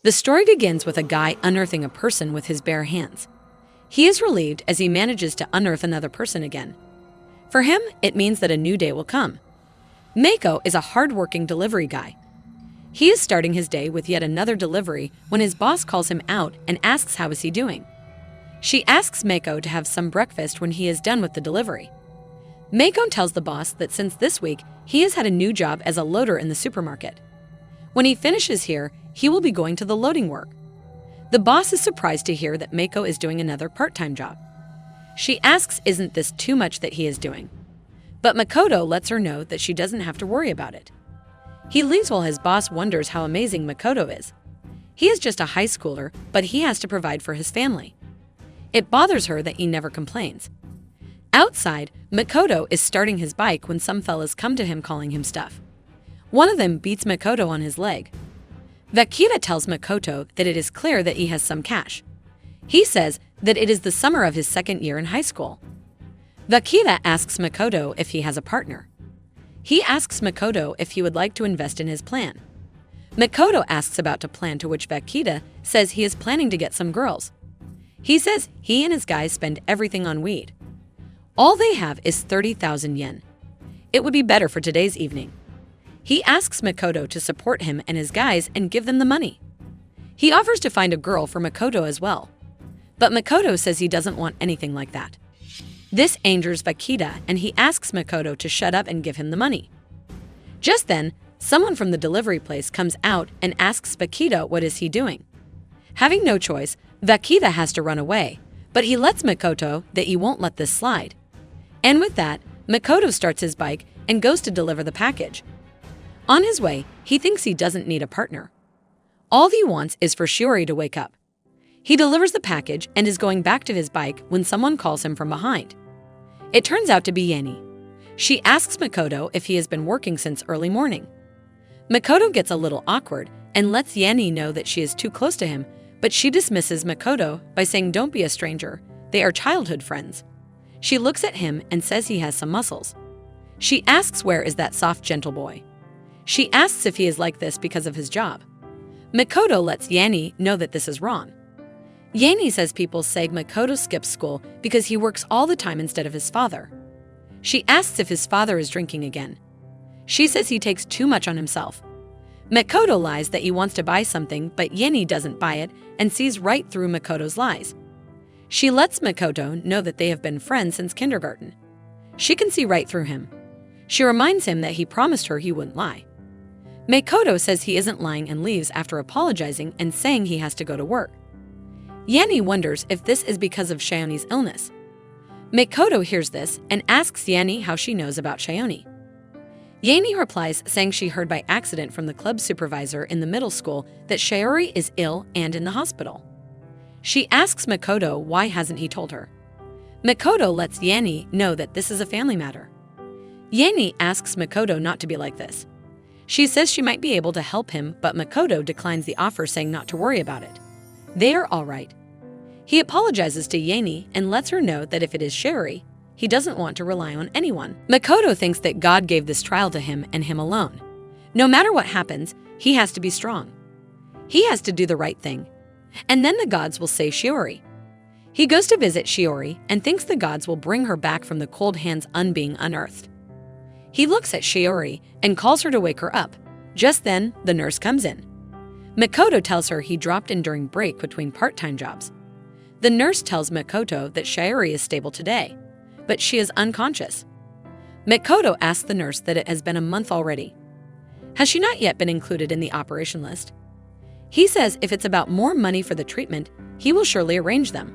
The story begins with a guy unearthing a person with his bare hands. He is relieved as he manages to unearth another person again. For him, it means that a new day will come. Mako is a hard-working delivery guy. He is starting his day with yet another delivery when his boss calls him out and asks how is he doing. She asks Mako to have some breakfast when he is done with the delivery. Mako tells the boss that since this week, he has had a new job as a loader in the supermarket. When he finishes here, he will be going to the loading work. The boss is surprised to hear that Mako is doing another part-time job. She asks isn't this too much that he is doing. But Makoto lets her know that she doesn't have to worry about it. He leaves while his boss wonders how amazing Makoto is. He is just a high schooler, but he has to provide for his family. It bothers her that he never complains. Outside, Makoto is starting his bike when some fellas come to him calling him stuff. One of them beats Makoto on his leg. Vakita tells Makoto that it is clear that he has some cash. He says that it is the summer of his second year in high school. Vakita asks Makoto if he has a partner. He asks Makoto if he would like to invest in his plan. Makoto asks about a plan, to which Vakita says he is planning to get some girls. He says he and his guys spend everything on weed. All they have is 30,000 yen. It would be better for today's evening. He asks Makoto to support him and his guys and give them the money. He offers to find a girl for Makoto as well. But Makoto says he doesn't want anything like that. This angers Vakita and he asks Makoto to shut up and give him the money. Just then, someone from the delivery place comes out and asks Vakita what is he doing. Having no choice, Vakita has to run away, but he lets Makoto that he won't let this slide. And with that, Makoto starts his bike and goes to deliver the package. On his way, he thinks he doesn't need a partner. All he wants is for Shiori to wake up. He delivers the package and is going back to his bike when someone calls him from behind. It turns out to be Yanie. She asks Makoto if he has been working since early morning. Makoto gets a little awkward and lets Yanie know that she is too close to him, but she dismisses Makoto by saying don't be a stranger, they are childhood friends. She looks at him and says he has some muscles. She asks where is that soft, gentle boy. She asks if he is like this because of his job. Makoto lets Yanie know that this is wrong. Yanie says people say Makoto skips school because he works all the time instead of his father. She asks if his father is drinking again. She says he takes too much on himself. Makoto lies that he wants to buy something, but Yanie doesn't buy it and sees right through Makoto's lies. She lets Makoto know that they have been friends since kindergarten. She can see right through him. She reminds him that he promised her he wouldn't lie. Makoto says he isn't lying and leaves after apologizing and saying he has to go to work. Yanie wonders if this is because of Shioni's illness. Makoto hears this and asks Yanie how she knows about Shioni. Yanie replies saying she heard by accident from the club supervisor in the middle school that Shiori is ill and in the hospital. She asks Makoto why hasn't he told her. Makoto lets Yanie know that this is a family matter. Yanie asks Makoto not to be like this. She says she might be able to help him, but Makoto declines the offer, saying not to worry about it. They are all right. He apologizes to Yanie and lets her know that if it is Shiori, he doesn't want to rely on anyone. Makoto thinks that God gave this trial to him and him alone. No matter what happens, he has to be strong. He has to do the right thing. And then the gods will save Shiori. He goes to visit Shiori and thinks the gods will bring her back from the cold hands being unearthed. He looks at Shiori and calls her to wake her up. Just then, the nurse comes in. Makoto tells her he dropped in during break between part-time jobs. The nurse tells Makoto that Shiori is stable today, but she is unconscious. Makoto asks the nurse that it has been a month already. Has she not yet been included in the operation list? He says if it's about more money for the treatment, he will surely arrange them.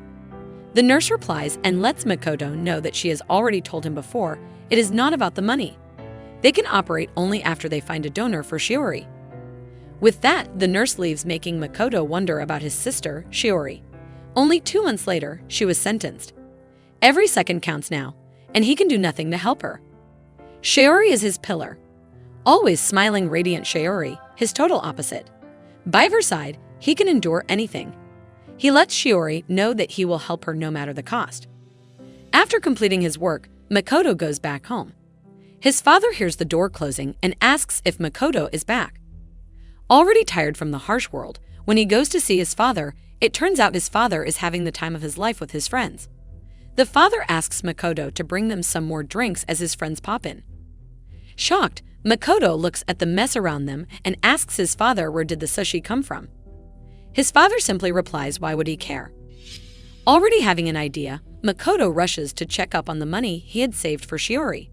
The nurse replies and lets Makoto know that she has already told him before it is not about the money. They can operate only after they find a donor for Shiori. With that, the nurse leaves, making Makoto wonder about his sister, Shiori. Only 2 months later, she was sentenced. Every second counts now, and he can do nothing to help her. Shiori is his pillar. Always smiling, radiant Shiori, his total opposite. By her side, he can endure anything. He lets Shiori know that he will help her no matter the cost. After completing his work, Makoto goes back home. His father hears the door closing and asks if Makoto is back. Already tired from the harsh world, When he goes to see his father, it turns out his father is having the time of his life with his friends. The father asks Makoto to bring them some more drinks as his friends pop in. Shocked, Makoto looks at the mess around them and asks his father where did the sushi come from. His father simply replies, why would he care? Already having an idea, Makoto rushes to check up on the money he had saved for Shiori.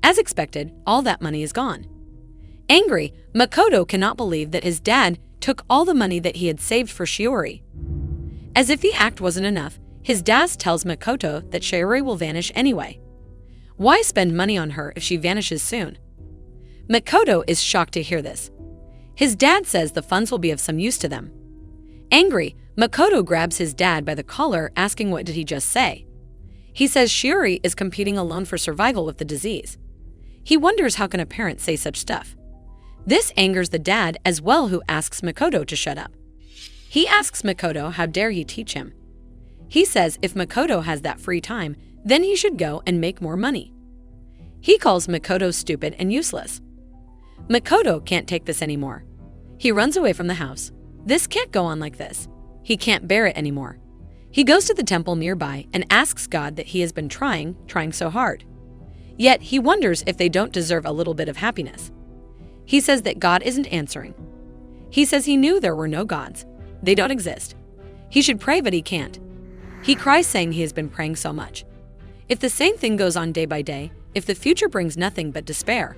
As expected, all that money is gone. Angry, Makoto cannot believe that his dad took all the money that he had saved for Shiori. As if the act wasn't enough, his dad tells Makoto that Shiori will vanish anyway. Why spend money on her if she vanishes soon? Makoto is shocked to hear this. His dad says the funds will be of some use to them. Angry, Makoto grabs his dad by the collar, asking what did he just say. He says Shiori is competing alone for survival with the disease. He wonders how can a parent say such stuff. This angers the dad as well, who asks Makoto to shut up. He asks Makoto how dare he teach him. He says if Makoto has that free time, then he should go and make more money. He calls Makoto stupid and useless. Makoto can't take this anymore. He runs away from the house. This can't go on like this. He can't bear it anymore. He goes to the temple nearby and asks God that he has been trying so hard. Yet he wonders if they don't deserve a little bit of happiness. He says that God isn't answering. He says he knew there were no gods. They don't exist. He should pray, but he can't. He cries, saying he has been praying so much. If the same thing goes on day by day, if the future brings nothing but despair.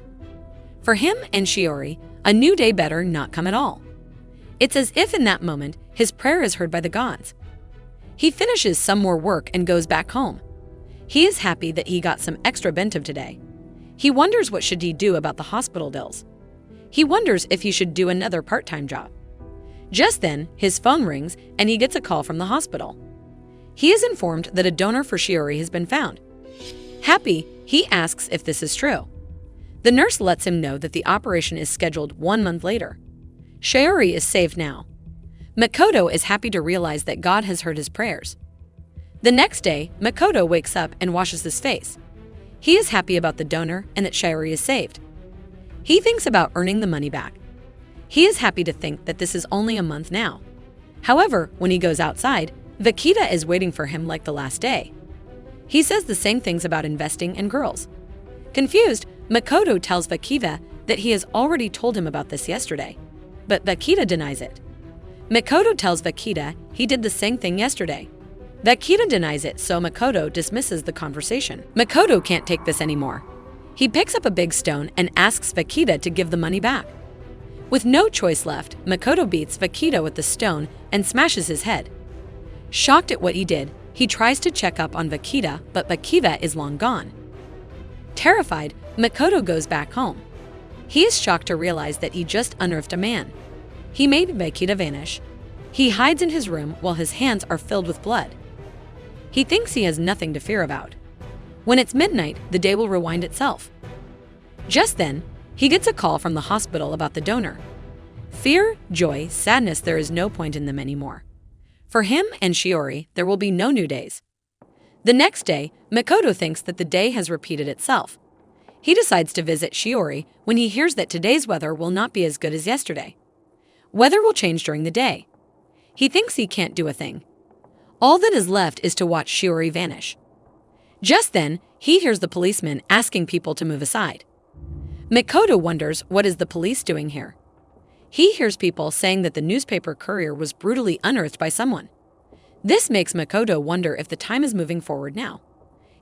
For him and Shiori, a new day better not come at all. It's as if in that moment, his prayer is heard by the gods. He finishes some more work and goes back home. He is happy that he got some extra bentive today. He wonders what should he do about the hospital bills. He wonders if he should do another part-time job. Just then, his phone rings and he gets a call from the hospital. He is informed that a donor for Shiori has been found. Happy, he asks if this is true. The nurse lets him know that the operation is scheduled 1 month later. Shiori is saved now. Makoto is happy to realize that God has heard his prayers. The next day, Makoto wakes up and washes his face. He is happy about the donor and that Shiori is saved. He thinks about earning the money back. He is happy to think that this is only a month now. However, when he goes outside, Vakita is waiting for him like the last day. He says the same things about investing and girls. Confused, Makoto tells Vakita that he has already told him about this yesterday, but Vakita denies it. Makoto tells Vakita he did the same thing yesterday. Vakita denies it, so Makoto dismisses the conversation. Makoto can't take this anymore. He picks up a big stone and asks Vakita to give the money back. With no choice left, Makoto beats Vakita with the stone and smashes his head. Shocked at what he did, he tries to check up on Vakita, but Vakita is long gone. Terrified, Makoto goes back home. He is shocked to realize that he just unearthed a man. He made Vakita vanish. He hides in his room while his hands are filled with blood. He thinks he has nothing to fear about. When it's midnight, the day will rewind itself. Just then, he gets a call from the hospital about the donor. Fear, joy, sadness, there is no point in them anymore. For him and Shiori, there will be no new days. The next day, Makoto thinks that the day has repeated itself. He decides to visit Shiori when he hears that today's weather will not be as good as yesterday. Weather will change during the day. He thinks he can't do a thing. All that is left is to watch Shiori vanish. Just then, he hears the policeman asking people to move aside. Makoto wonders what is the police doing here. He hears people saying that the newspaper courier was brutally unearthed by someone. This makes Makoto wonder if the time is moving forward now.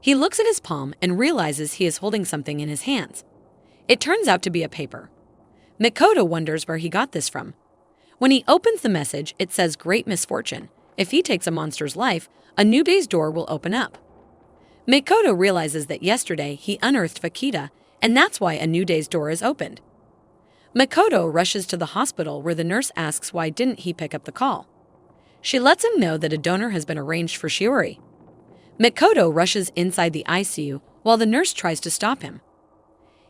He looks at his palm and realizes he is holding something in his hands. It turns out to be a paper. Makoto wonders where he got this from. When he opens the message, it says great misfortune. If he takes a monster's life, a new day's door will open up. Makoto realizes that yesterday he unearthed Vakita, and that's why a new day's door is opened. Makoto rushes to the hospital where the nurse asks why didn't he pick up the call. She lets him know that a donor has been arranged for Shiori. Makoto rushes inside the ICU while the nurse tries to stop him.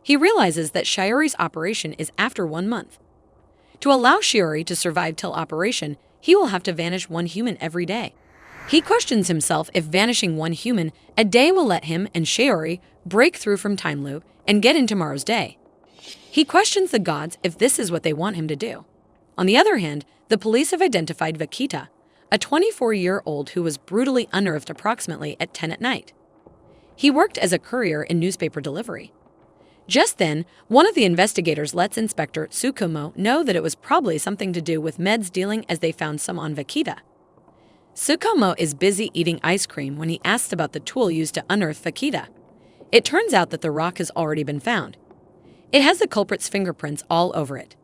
He realizes that Shiori's operation is after 1 month. To allow Shiori to survive till operation, he will have to vanish one human every day. He questions himself if vanishing one human a day will let him and Shiori break through from time loop and get in tomorrow's day. He questions the gods if this is what they want him to do. On the other hand, the police have identified Vakita, a 24-year-old who was brutally unearthed approximately at 10 at night. He worked as a courier in newspaper delivery. Just then, one of the investigators lets Inspector Tsukumo know that it was probably something to do with meds dealing, as they found some on Vakita. Tsukumo is busy eating ice cream when he asks about the tool used to unearth Vakita. It turns out that the rock has already been found. It has the culprit's fingerprints all over it.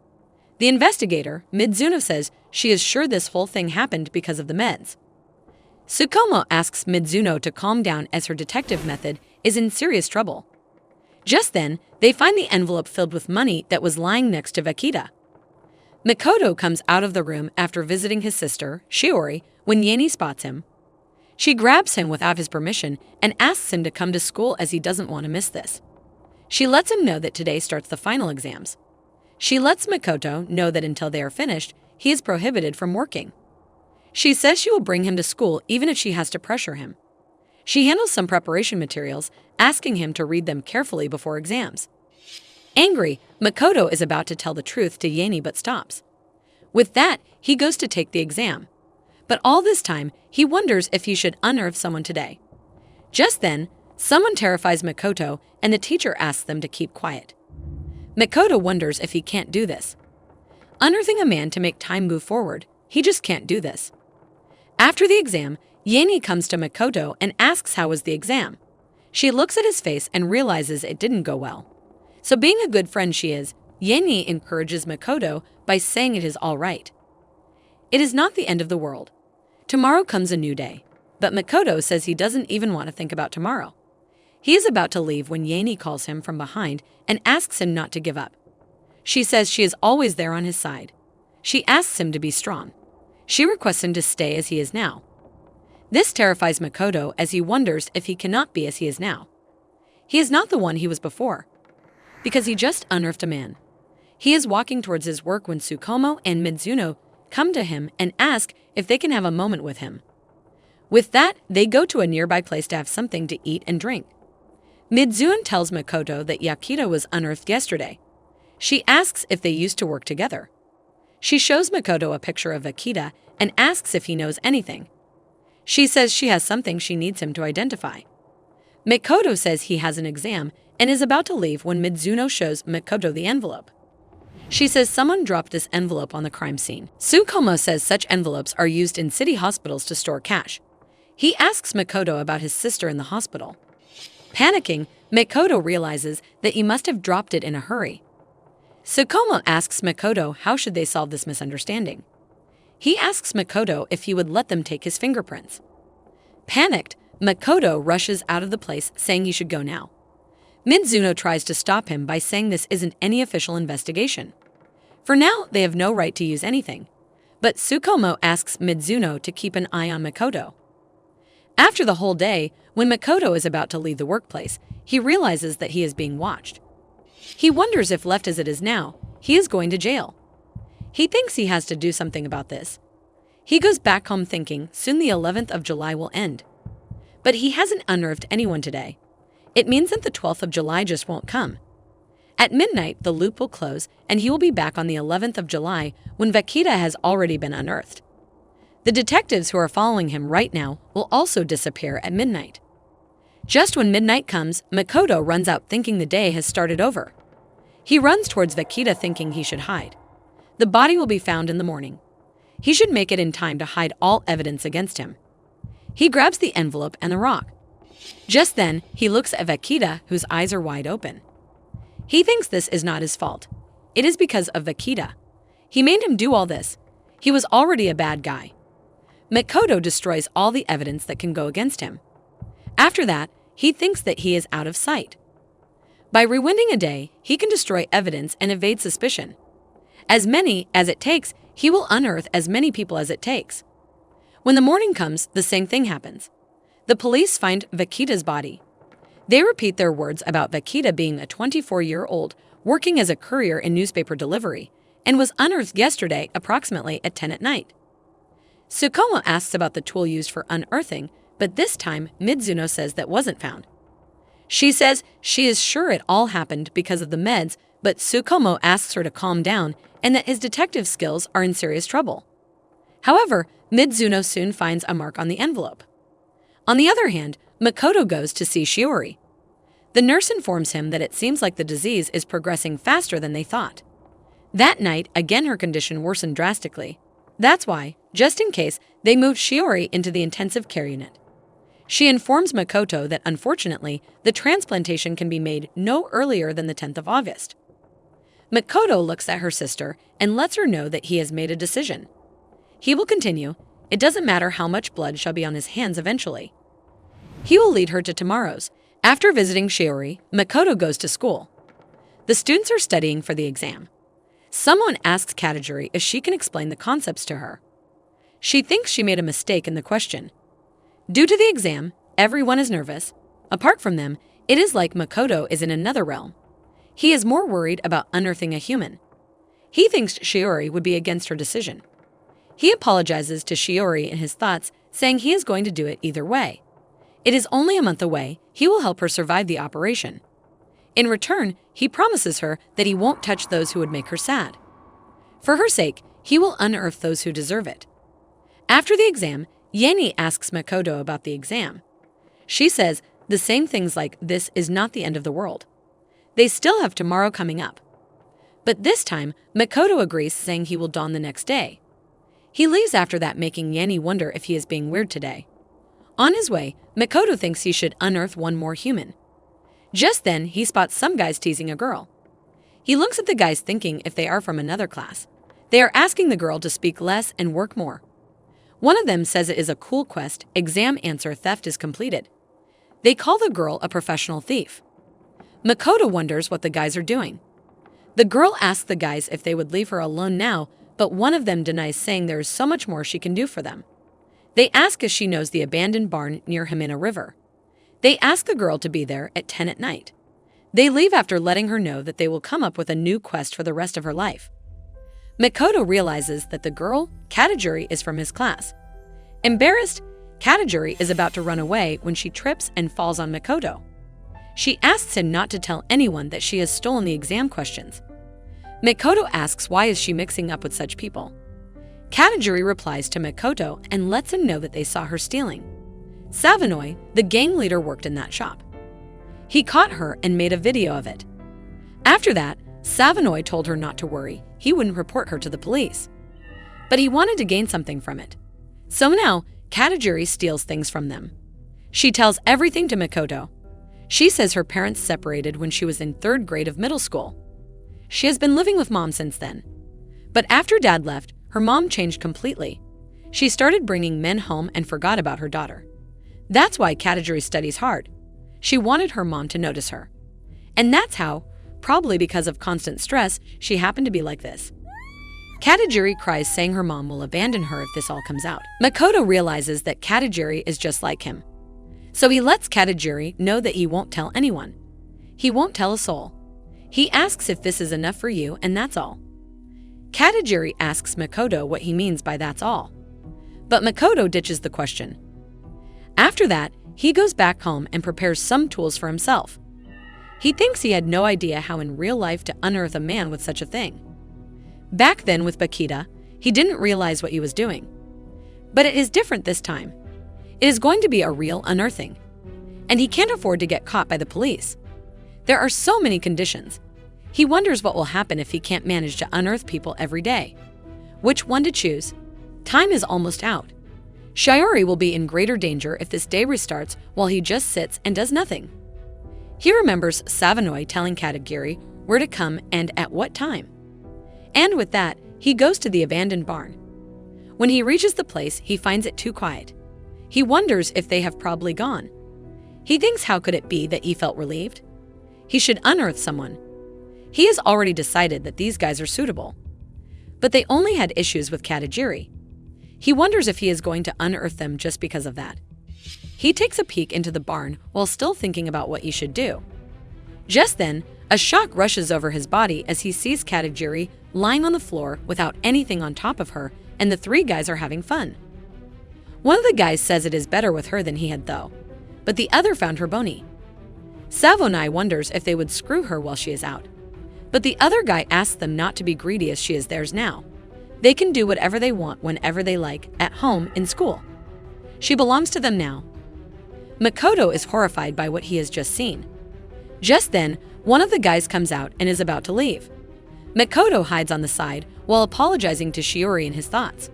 The investigator, Mizuno, says she is sure this whole thing happened because of the meds. Tsukumo asks Mizuno to calm down as her detective method is in serious trouble. Just then, they find the envelope filled with money that was lying next to Vakita. Makoto comes out of the room after visiting his sister, Shiori, when Yanie spots him. She grabs him without his permission and asks him to come to school as he doesn't want to miss this. She lets him know that today starts the final exams. She lets Makoto know that until they are finished, he is prohibited from working. She says she will bring him to school even if she has to pressure him. She handles some preparation materials, asking him to read them carefully before exams. Angry, Makoto is about to tell the truth to Yanie but stops. With that, he goes to take the exam. But all this time, he wonders if he should unearth someone today. Just then, someone terrifies Makoto and the teacher asks them to keep quiet. Makoto wonders if he can't do this. Unearthing a man to make time move forward, he just can't do this. After the exam, Yanie comes to Makoto and asks how was the exam. She looks at his face and realizes it didn't go well. So being a good friend she is, Yanie encourages Makoto by saying it is all right. It is not the end of the world. Tomorrow comes a new day, but Makoto says he doesn't even want to think about tomorrow. He is about to leave when Yanie calls him from behind and asks him not to give up. She says she is always there on his side. She asks him to be strong. She requests him to stay as he is now. This terrifies Makoto as he wonders if he cannot be as he is now. He is not the one he was before, because he just unearthed a man. He is walking towards his work when Tsukumo and Mizuno come to him and ask if they can have a moment with him. With that, they go to a nearby place to have something to eat and drink. Mizuno tells Makoto that Yakita was unearthed yesterday. She asks if they used to work together. She shows Makoto a picture of Akita and asks if he knows anything. She says she has something she needs him to identify. Makoto says he has an exam and is about to leave when Mizuno shows Makoto the envelope. She says someone dropped this envelope on the crime scene. Tsukumo says such envelopes are used in city hospitals to store cash. He asks Makoto about his sister in the hospital. Panicking, Makoto realizes that he must have dropped it in a hurry. Tsukumo asks Makoto how should they solve this misunderstanding. He asks Makoto if he would let them take his fingerprints. Panicked, Makoto rushes out of the place saying he should go now. Mizuno tries to stop him by saying this isn't any official investigation. For now, they have no right to use anything. But Tsukumo asks Mizuno to keep an eye on Makoto. After the whole day, when Makoto is about to leave the workplace, he realizes that he is being watched. He wonders if left as it is now, he is going to jail. He thinks he has to do something about this. He goes back home thinking soon the 11th of July will end. But he hasn't unearthed anyone today. It means that the 12th of July just won't come. At midnight, the loop will close, and he will be back on the 11th of July when Vakita has already been unearthed. The detectives who are following him right now will also disappear at midnight. Just when midnight comes, Makoto runs out thinking the day has started over. He runs towards Vakita thinking he should hide. The body will be found in the morning. He should make it in time to hide all evidence against him. He grabs the envelope and the rock. Just then, he looks at Vakita, whose eyes are wide open. He thinks this is not his fault. It is because of Vakita. He made him do all this. He was already a bad guy. Makoto destroys all the evidence that can go against him. After that, he thinks that he is out of sight. By rewinding a day, he can destroy evidence and evade suspicion. As many as it takes, he will unearth as many people as it takes. When the morning comes, the same thing happens. The police find Vakita's body. They repeat their words about Vakita being a 24-year-old working as a courier in newspaper delivery and was unearthed yesterday approximately at 10 at night. Tsukumo asks about the tool used for unearthing, but this time Mizuno says that wasn't found. She says she is sure it all happened because of the meds, but Tsukumo asks her to calm down and that his detective skills are in serious trouble. However, Midzuno soon finds a mark on the envelope. On the other hand, Makoto goes to see Shiori. The nurse informs him that it seems like the disease is progressing faster than they thought. That night, again her condition worsened drastically. That's why, just in case, they moved Shiori into the intensive care unit. She informs Makoto that unfortunately, the transplantation can be made no earlier than the 10th of August. Makoto looks at her sister and lets her know that he has made a decision. He will continue. It doesn't matter how much blood shall be on his hands eventually. He will lead her to tomorrow's. After visiting Shiori, Makoto goes to school. The students are studying for the exam. Someone asks Katagiri if she can explain the concepts to her. She thinks she made a mistake in the question. Due to the exam, everyone is nervous. Apart from them, it is like Makoto is in another realm. He is more worried about unearthing a human. He thinks Shiori would be against her decision. He apologizes to Shiori in his thoughts, saying he is going to do it either way. It is only a month away. He will help her survive the operation. In return, he promises her that he won't touch those who would make her sad. For her sake, he will unearth those who deserve it. After the exam, Yanie asks Makoto about the exam. She says the same things like this is not the end of the world. They still have tomorrow coming up. But this time, Makoto agrees, saying he will don the next day. He leaves after that, making Yanie wonder if he is being weird today. On his way, Makoto thinks he should unearth one more human. Just then, he spots some guys teasing a girl. He looks at the guys thinking if they are from another class. They are asking the girl to speak less and work more. One of them says it is a cool quest, exam answer theft is completed. They call the girl a professional thief. Makoto wonders what the guys are doing. The girl asks the guys if they would leave her alone now, but one of them denies, saying there is so much more she can do for them. They ask if she knows the abandoned barn near Himina River. They ask the girl to be there at 10 at night. They leave after letting her know that they will come up with a new quest for the rest of her life. Makoto realizes that the girl, Katagiri, is from his class. Embarrassed, Katagiri is about to run away when she trips and falls on Makoto. She asks him not to tell anyone that she has stolen the exam questions. Makoto asks why is she mixing up with such people. Katagiri replies to Makoto and lets him know that they saw her stealing. Savanoy, the gang leader, worked in that shop. He caught her and made a video of it. After that, Savanoy told her not to worry, he wouldn't report her to the police. But he wanted to gain something from it. So now, Katagiri steals things from them. She tells everything to Makoto. She says her parents separated when she was in 3rd grade of middle school. She has been living with mom since then. But after dad left, her mom changed completely. She started bringing men home and forgot about her daughter. That's why Katagiri studies hard. She wanted her mom to notice her. And that's how, probably because of constant stress, she happened to be like this. Katagiri cries, saying her mom will abandon her if this all comes out. Makoto realizes that Katagiri is just like him. So he lets Katagiri know that he won't tell anyone. He won't tell a soul. He asks if this is enough for you, and that's all. Katagiri asks Makoto what he means by that's all. But Makoto ditches the question. After that, he goes back home and prepares some tools for himself. He thinks he had no idea how in real life to unearth a man with such a thing. Back then with Bakita, he didn't realize what he was doing. But it is different this time. It is going to be a real unearthing. And he can't afford to get caught by the police. There are so many conditions. He wonders what will happen if he can't manage to unearth people every day. Which one to choose? Time is almost out. Shiori will be in greater danger if this day restarts while he just sits and does nothing. He remembers Savanoy telling Katagiri where to come and at what time. And with that, he goes to the abandoned barn. When he reaches the place, he finds it too quiet. He wonders if they have probably gone. He thinks how could it be that he felt relieved? He should unearth someone. He has already decided that these guys are suitable. But they only had issues with Katagiri. He wonders if he is going to unearth them just because of that. He takes a peek into the barn while still thinking about what he should do. Just then, a shock rushes over his body as he sees Katagiri lying on the floor without anything on top of her, and the 3 guys are having fun. One of the guys says it is better with her than he had though, but the other found her bony. Savonai wonders if they would screw her while she is out. But the other guy asks them not to be greedy as she is theirs now. They can do whatever they want whenever they like, at home, in school. She belongs to them now. Makoto is horrified by what he has just seen. Just then, one of the guys comes out and is about to leave. Makoto hides on the side while apologizing to Shiori in his thoughts.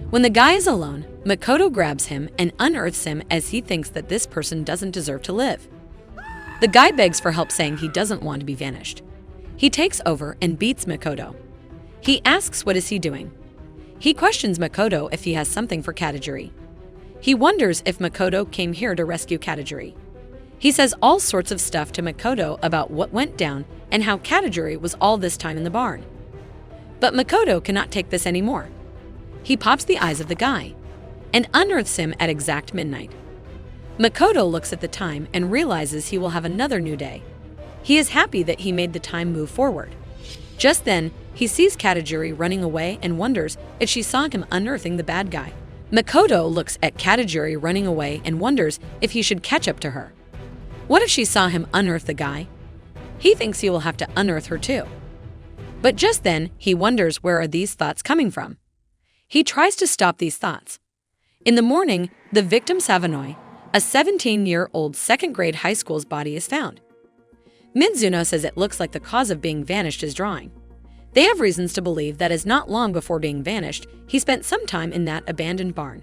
When the guy is alone, Makoto grabs him and unearths him as he thinks that this person doesn't deserve to live. The guy begs for help, saying he doesn't want to be vanished. He takes over and beats Makoto. He asks what is he doing. He questions Makoto if he has something for Katagiri. He wonders if Makoto came here to rescue Katagiri. He says all sorts of stuff to Makoto about what went down and how Katagiri was all this time in the barn. But Makoto cannot take this anymore. He pops the eyes of the guy and unearths him at exact midnight. Makoto looks at the time and realizes he will have another new day. He is happy that he made the time move forward. Just then, he sees Katagiri running away and wonders if she saw him unearthing the bad guy. Makoto looks at Katagiri running away and wonders if he should catch up to her. What if she saw him unearth the guy? He thinks he will have to unearth her too. But just then, he wonders where are these thoughts coming from. He tries to stop these thoughts. In the morning, the victim Savanoy, a 17-year-old second-grade high school's body, is found. Midzuno says it looks like the cause of being vanished is drawing. They have reasons to believe that as not long before being vanished, he spent some time in that abandoned barn.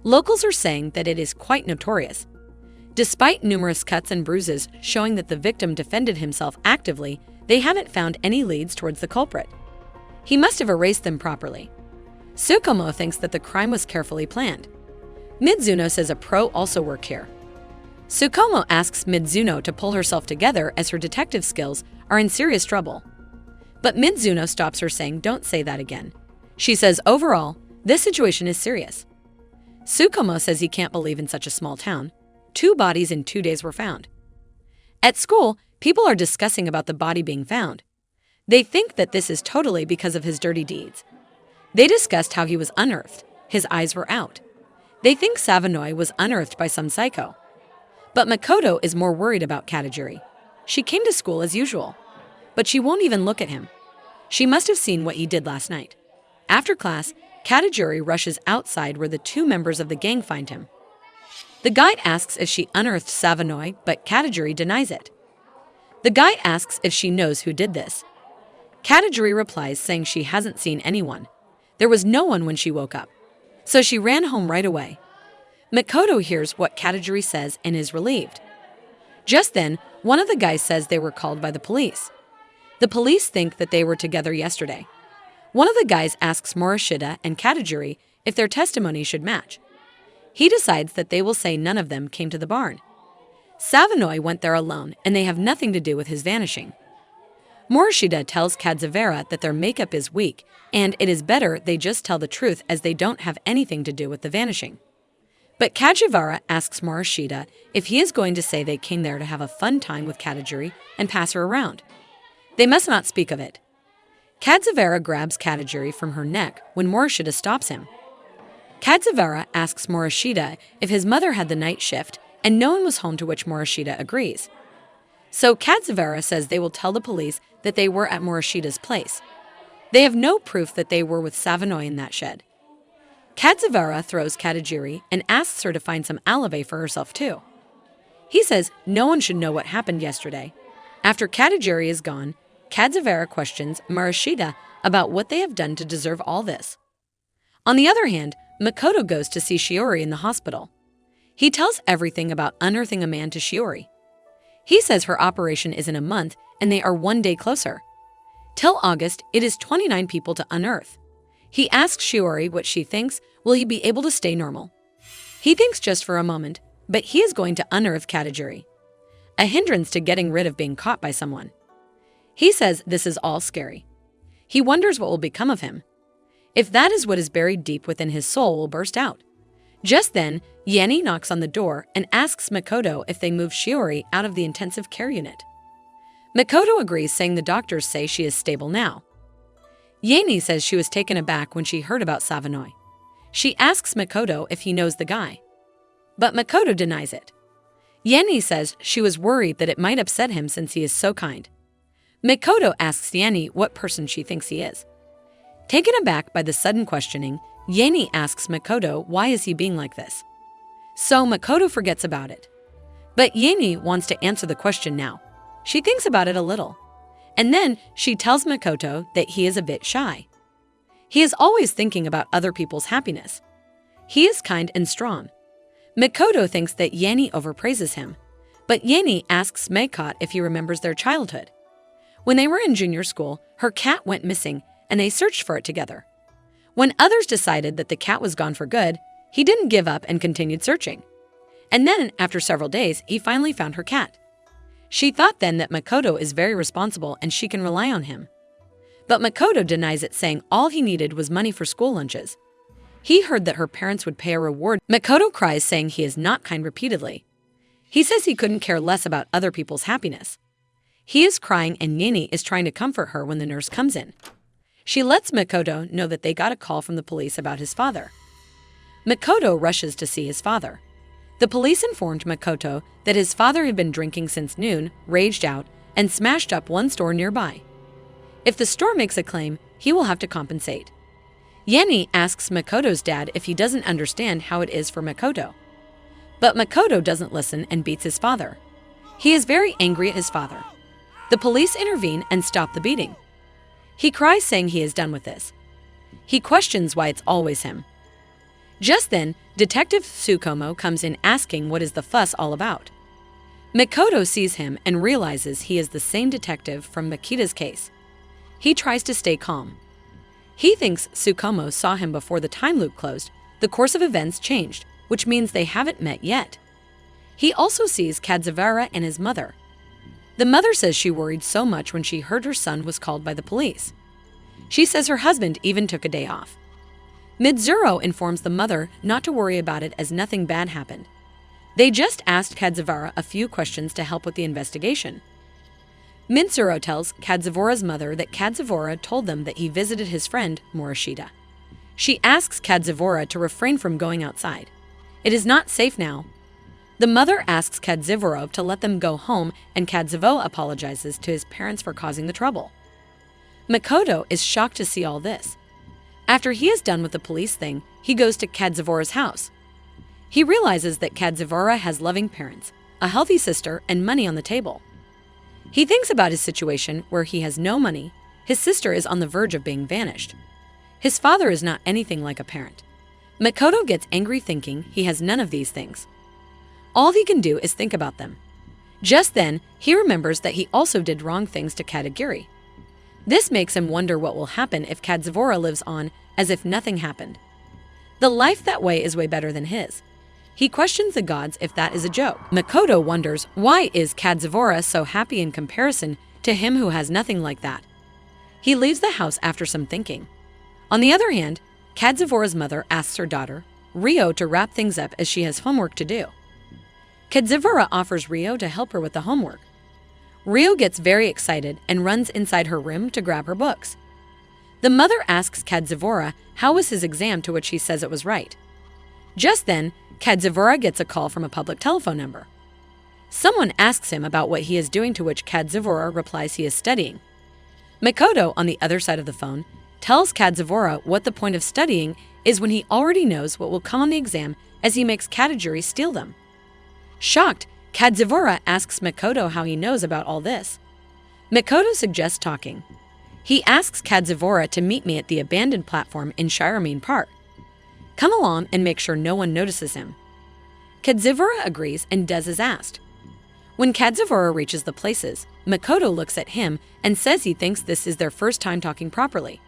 Locals are saying that it is quite notorious. Despite numerous cuts and bruises showing that the victim defended himself actively, they haven't found any leads towards the culprit. He must have erased them properly. Tsukumo thinks that the crime was carefully planned. Midzuno says a pro also worked here. Tsukumo asks Midzuno to pull herself together as her detective skills are in serious trouble. But Midzuno stops her, saying, "Don't say that again." She says, "Overall, this situation is serious." Tsukumo says he can't believe in such a small town. 2 bodies in 2 days were found. At school, people are discussing about the body being found. They think that this is totally because of his dirty deeds. They discussed how he was unearthed. His eyes were out. They think Savanoy was unearthed by some psycho. But Makoto is more worried about Katagiri. She came to school as usual, but she won't even look at him. She must have seen what he did last night. After class, Katagiri rushes outside where the 2 members of the gang find him. The guide asks if she unearthed Savanoy, but Katagiri denies it. The guy asks if she knows who did this. Katagiri replies, saying she hasn't seen anyone. There was no one when she woke up, so she ran home right away. Makoto hears what Katagiri says and is relieved. Just then, one of the guys says they were called by the police. The police think that they were together yesterday. One of the guys asks Morishida and Katagiri if their testimony should match. He decides that they will say none of them came to the barn. Savanoy went there alone and they have nothing to do with his vanishing. Morishida tells Kadzavera that their makeup is weak and it is better they just tell the truth as they don't have anything to do with the vanishing. But Kadzavera asks Morishida if he is going to say they came there to have a fun time with Katagiri and pass her around. They must not speak of it. Kadzavera grabs Katagiri from her neck when Morishida stops him. Kadzavera asks Morishida if his mother had the night shift and no one was home, to which Morishida agrees. So Kadzavera says they will tell the police that they were at Morishida's place. They have no proof that they were with Savanoy in that shed. Kadzavera throws Katagiri and asks her to find some alibi for herself too. He says no one should know what happened yesterday. After Katagiri is gone, Kadzavera questions Morishida about what they have done to deserve all this. On the other hand, Makoto goes to see Shiori in the hospital. He tells everything about unearthing a man to Shiori. He says her operation is in a month and they are 1 day closer. Till August, it is 29 people to unearth. He asks Shiori what she thinks. Will he be able to stay normal? He thinks just for a moment, but he is going to unearth Katagiri, a hindrance to getting rid of being caught by someone. He says this is all scary. He wonders what will become of him. If that is what is buried deep within his soul will burst out. Just then, Yanie knocks on the door and asks Makoto if they move Shiori out of the intensive care unit. Makoto agrees, saying the doctors say she is stable now. Yanie says she was taken aback when she heard about Savanoy. She asks Makoto if he knows the guy, but Makoto denies it. Yanie says she was worried that it might upset him since he is so kind. Makoto asks Yanie what person she thinks he is. Taken aback by the sudden questioning, Yanie asks Makoto why is he being like this. So Makoto forgets about it. But Yanie wants to answer the question now. She thinks about it a little. And then she tells Makoto that he is a bit shy. He is always thinking about other people's happiness. He is kind and strong. Makoto thinks that Yanie overpraises him, but Yanie asks Makoto if he remembers their childhood. When they were in junior school, her cat went missing and they searched for it together. When others decided that the cat was gone for good, he didn't give up and continued searching. And then, after several days, he finally found her cat. She thought then that Makoto is very responsible and she can rely on him. But Makoto denies it, saying all he needed was money for school lunches. He heard that her parents would pay a reward. Makoto cries, saying he is not kind repeatedly. He says he couldn't care less about other people's happiness. He is crying and Yanie is trying to comfort her when the nurse comes in. She lets Makoto know that they got a call from the police about his father. Makoto rushes to see his father. The police informed Makoto that his father had been drinking since noon, raged out, and smashed up one store nearby. If the store makes a claim, he will have to compensate. Yanie asks Makoto's dad if he doesn't understand how it is for Makoto. But Makoto doesn't listen and beats his father. He is very angry at his father. The police intervene and stop the beating. He cries, saying he is done with this. He questions why it's always him. Just then, Detective Tsukumo comes in asking what is the fuss all about. Makoto sees him and realizes he is the same detective from Makita's case. He tries to stay calm. He thinks Tsukumo saw him before the time loop closed. The course of events changed, which means they haven't met yet. He also sees Kadzawara and his mother. The mother says she worried so much when she heard her son was called by the police. She says her husband even took a day off. Mitsuru informs the mother not to worry about it as nothing bad happened. They just asked Kadzawara a few questions to help with the investigation. Mitsuru tells Kadzawara's mother that Kadzawara told them that he visited his friend, Morishita. She asks Kadzawara to refrain from going outside. It is not safe now. The mother asks Kadzawara to let them go home, and Kadzawara apologizes to his parents for causing the trouble. Makoto is shocked to see all this. After he is done with the police thing, he goes to Kadzawara's house. He realizes that Kadzawara has loving parents, a healthy sister, and money on the table. He thinks about his situation where he has no money, his sister is on the verge of being vanished. His father is not anything like a parent. Makoto gets angry thinking he has none of these things. All he can do is think about them. Just then, he remembers that he also did wrong things to Katagiri. This makes him wonder what will happen if Kadzawara lives on as if nothing happened. The life that way is way better than his. He questions the gods if that is a joke. Makoto wonders why is Kadzawara so happy in comparison to him who has nothing like that. He leaves the house after some thinking. On the other hand, Kadzawara's mother asks her daughter, Rio, to wrap things up as she has homework to do. Kadzawara offers Rio to help her with the homework. Rio gets very excited and runs inside her room to grab her books. The mother asks Kadzawara how was his exam, to which he says it was right. Just then, Kadzawara gets a call from a public telephone number. Someone asks him about what he is doing, to which Kadzawara replies he is studying. Makoto, on the other side of the phone, tells Kadzawara what the point of studying is when he already knows what will come on the exam, as he makes Katagiri steal them. Shocked, Kadzawara asks Makoto how he knows about all this. Makoto suggests talking. He asks Kadzawara to meet me at the abandoned platform in Shiramine Park. Come along and make sure no one notices him. Kadzawara agrees and does as asked. When Kadzawara reaches the places, Makoto looks at him and says he thinks this is their first time talking properly.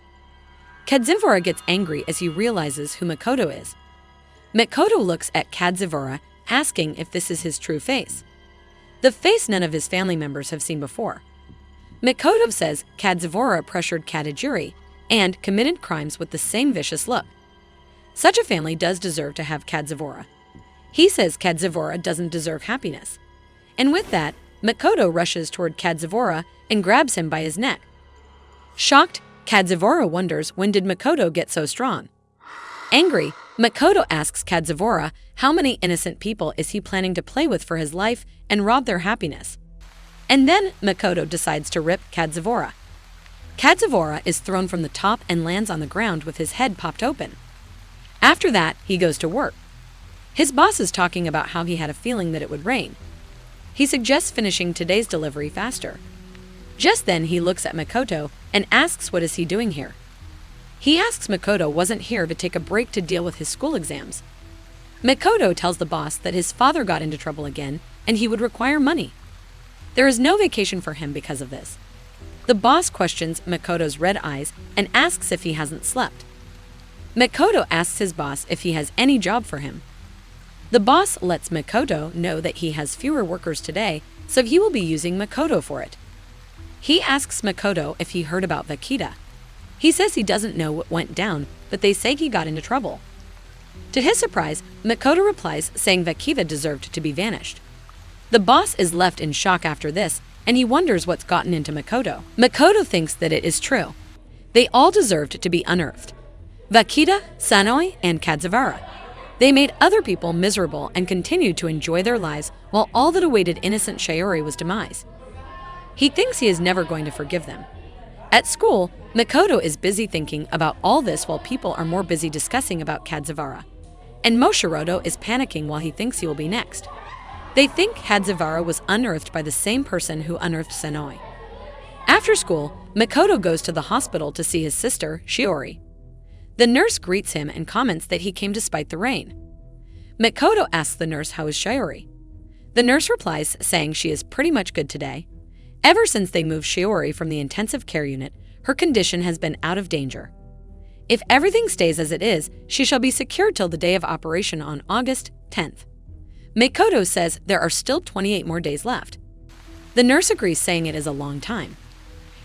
Kadzawara gets angry as he realizes who Makoto is. Makoto looks at Kadzawara, asking if this is his true face. The face none of his family members have seen before. Makoto says Kadzawara pressured Katagiri and committed crimes with the same vicious look. Such a family does deserve to have Kadzawara. He says Kadzawara doesn't deserve happiness. And with that, Makoto rushes toward Kadzawara and grabs him by his neck. Shocked, Kadzawara wonders when did Makoto get so strong. Angry, Makoto asks Kadzawara how many innocent people is he planning to play with for his life and rob their happiness. And then Makoto decides to rip Kadzawara. Kadzivora is thrown from the top and lands on the ground with his head popped open. After that, he goes to work. His boss is talking about how he had a feeling that it would rain. He suggests finishing today's delivery faster. Just then, he looks at Makoto and asks what is he doing here. He asks Makoto wasn't here to take a break to deal with his school exams. Makoto tells the boss that his father got into trouble again and he would require money. There is no vacation for him because of this. The boss questions Makoto's red eyes and asks if he hasn't slept. Makoto asks his boss if he has any job for him. The boss lets Makoto know that he has fewer workers today, so he will be using Makoto for it. He asks Makoto if he heard about Vakita. He says he doesn't know what went down, but they say he got into trouble. To his surprise, Makoto replies saying Vakita deserved to be vanished. The boss is left in shock after this, and he wonders what's gotten into Makoto. Makoto thinks that it is true. They all deserved to be unearthed. Vakita, Sanoi, and Kadzivora. They made other people miserable and continued to enjoy their lives while all that awaited innocent Shiori was demise. He thinks he is never going to forgive them. At school, Makoto is busy thinking about all this while people are more busy discussing about Kadzivora. And Moshiroto is panicking while he thinks he will be next. They think Kadzivora was unearthed by the same person who unearthed Sanoi. After school, Makoto goes to the hospital to see his sister, Shiori. The nurse greets him and comments that he came to spite the rain. Makoto asks the nurse how is Shiori. The nurse replies saying she is pretty much good today. Ever since they moved Shiori from the intensive care unit, her condition has been out of danger. If everything stays as it is, she shall be secured till the day of operation on August 10th. Makoto says there are still 28 more days left. The nurse agrees, saying it is a long time.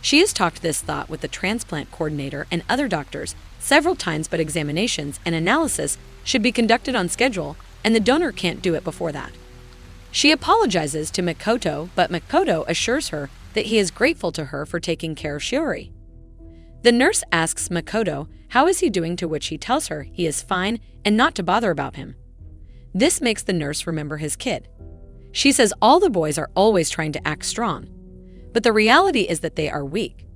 She has talked this thought with the transplant coordinator and other doctors several times, but examinations and analysis should be conducted on schedule, and the donor can't do it before that. She apologizes to Makoto, but Makoto assures her that he is grateful to her for taking care of Shiori. The nurse asks Makoto how is he doing, to which he tells her he is fine and not to bother about him. This makes the nurse remember his kid. She says all the boys are always trying to act strong, but the reality is that they are weak.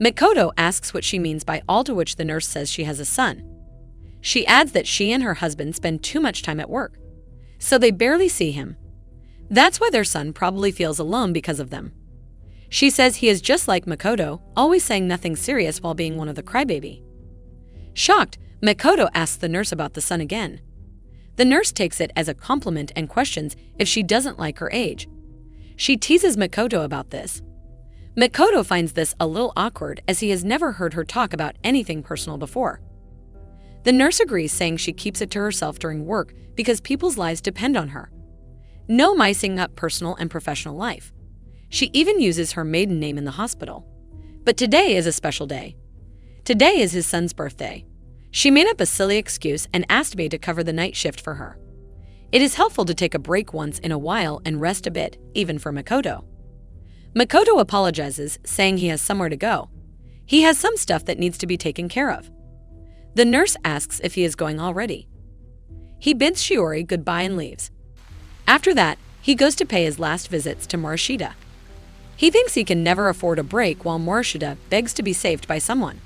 Makoto asks what she means by all, to which the nurse says she has a son. She adds that she and her husband spend too much time at work, so they barely see him. That's why their son probably feels alone because of them. She says he is just like Makoto, always saying nothing serious while being one of the crybaby. Shocked, Makoto asks the nurse about the son again. The nurse takes it as a compliment and questions if she doesn't like her age. She teases Makoto about this. Makoto finds this a little awkward, as he has never heard her talk about anything personal before. The nurse agrees, saying she keeps it to herself during work because people's lives depend on her. No micing up personal and professional life. She even uses her maiden name in the hospital. But today is a special day. Today is his son's birthday. She made up a silly excuse and asked me to cover the night shift for her. It is helpful to take a break once in a while and rest a bit, even for Makoto. Makoto apologizes, saying he has somewhere to go. He has some stuff that needs to be taken care of. The nurse asks if he is going already. He bids Shiori goodbye and leaves. After that, he goes to pay his last visits to Morishita. He thinks he can never afford a break while Morishita begs to be saved by someone.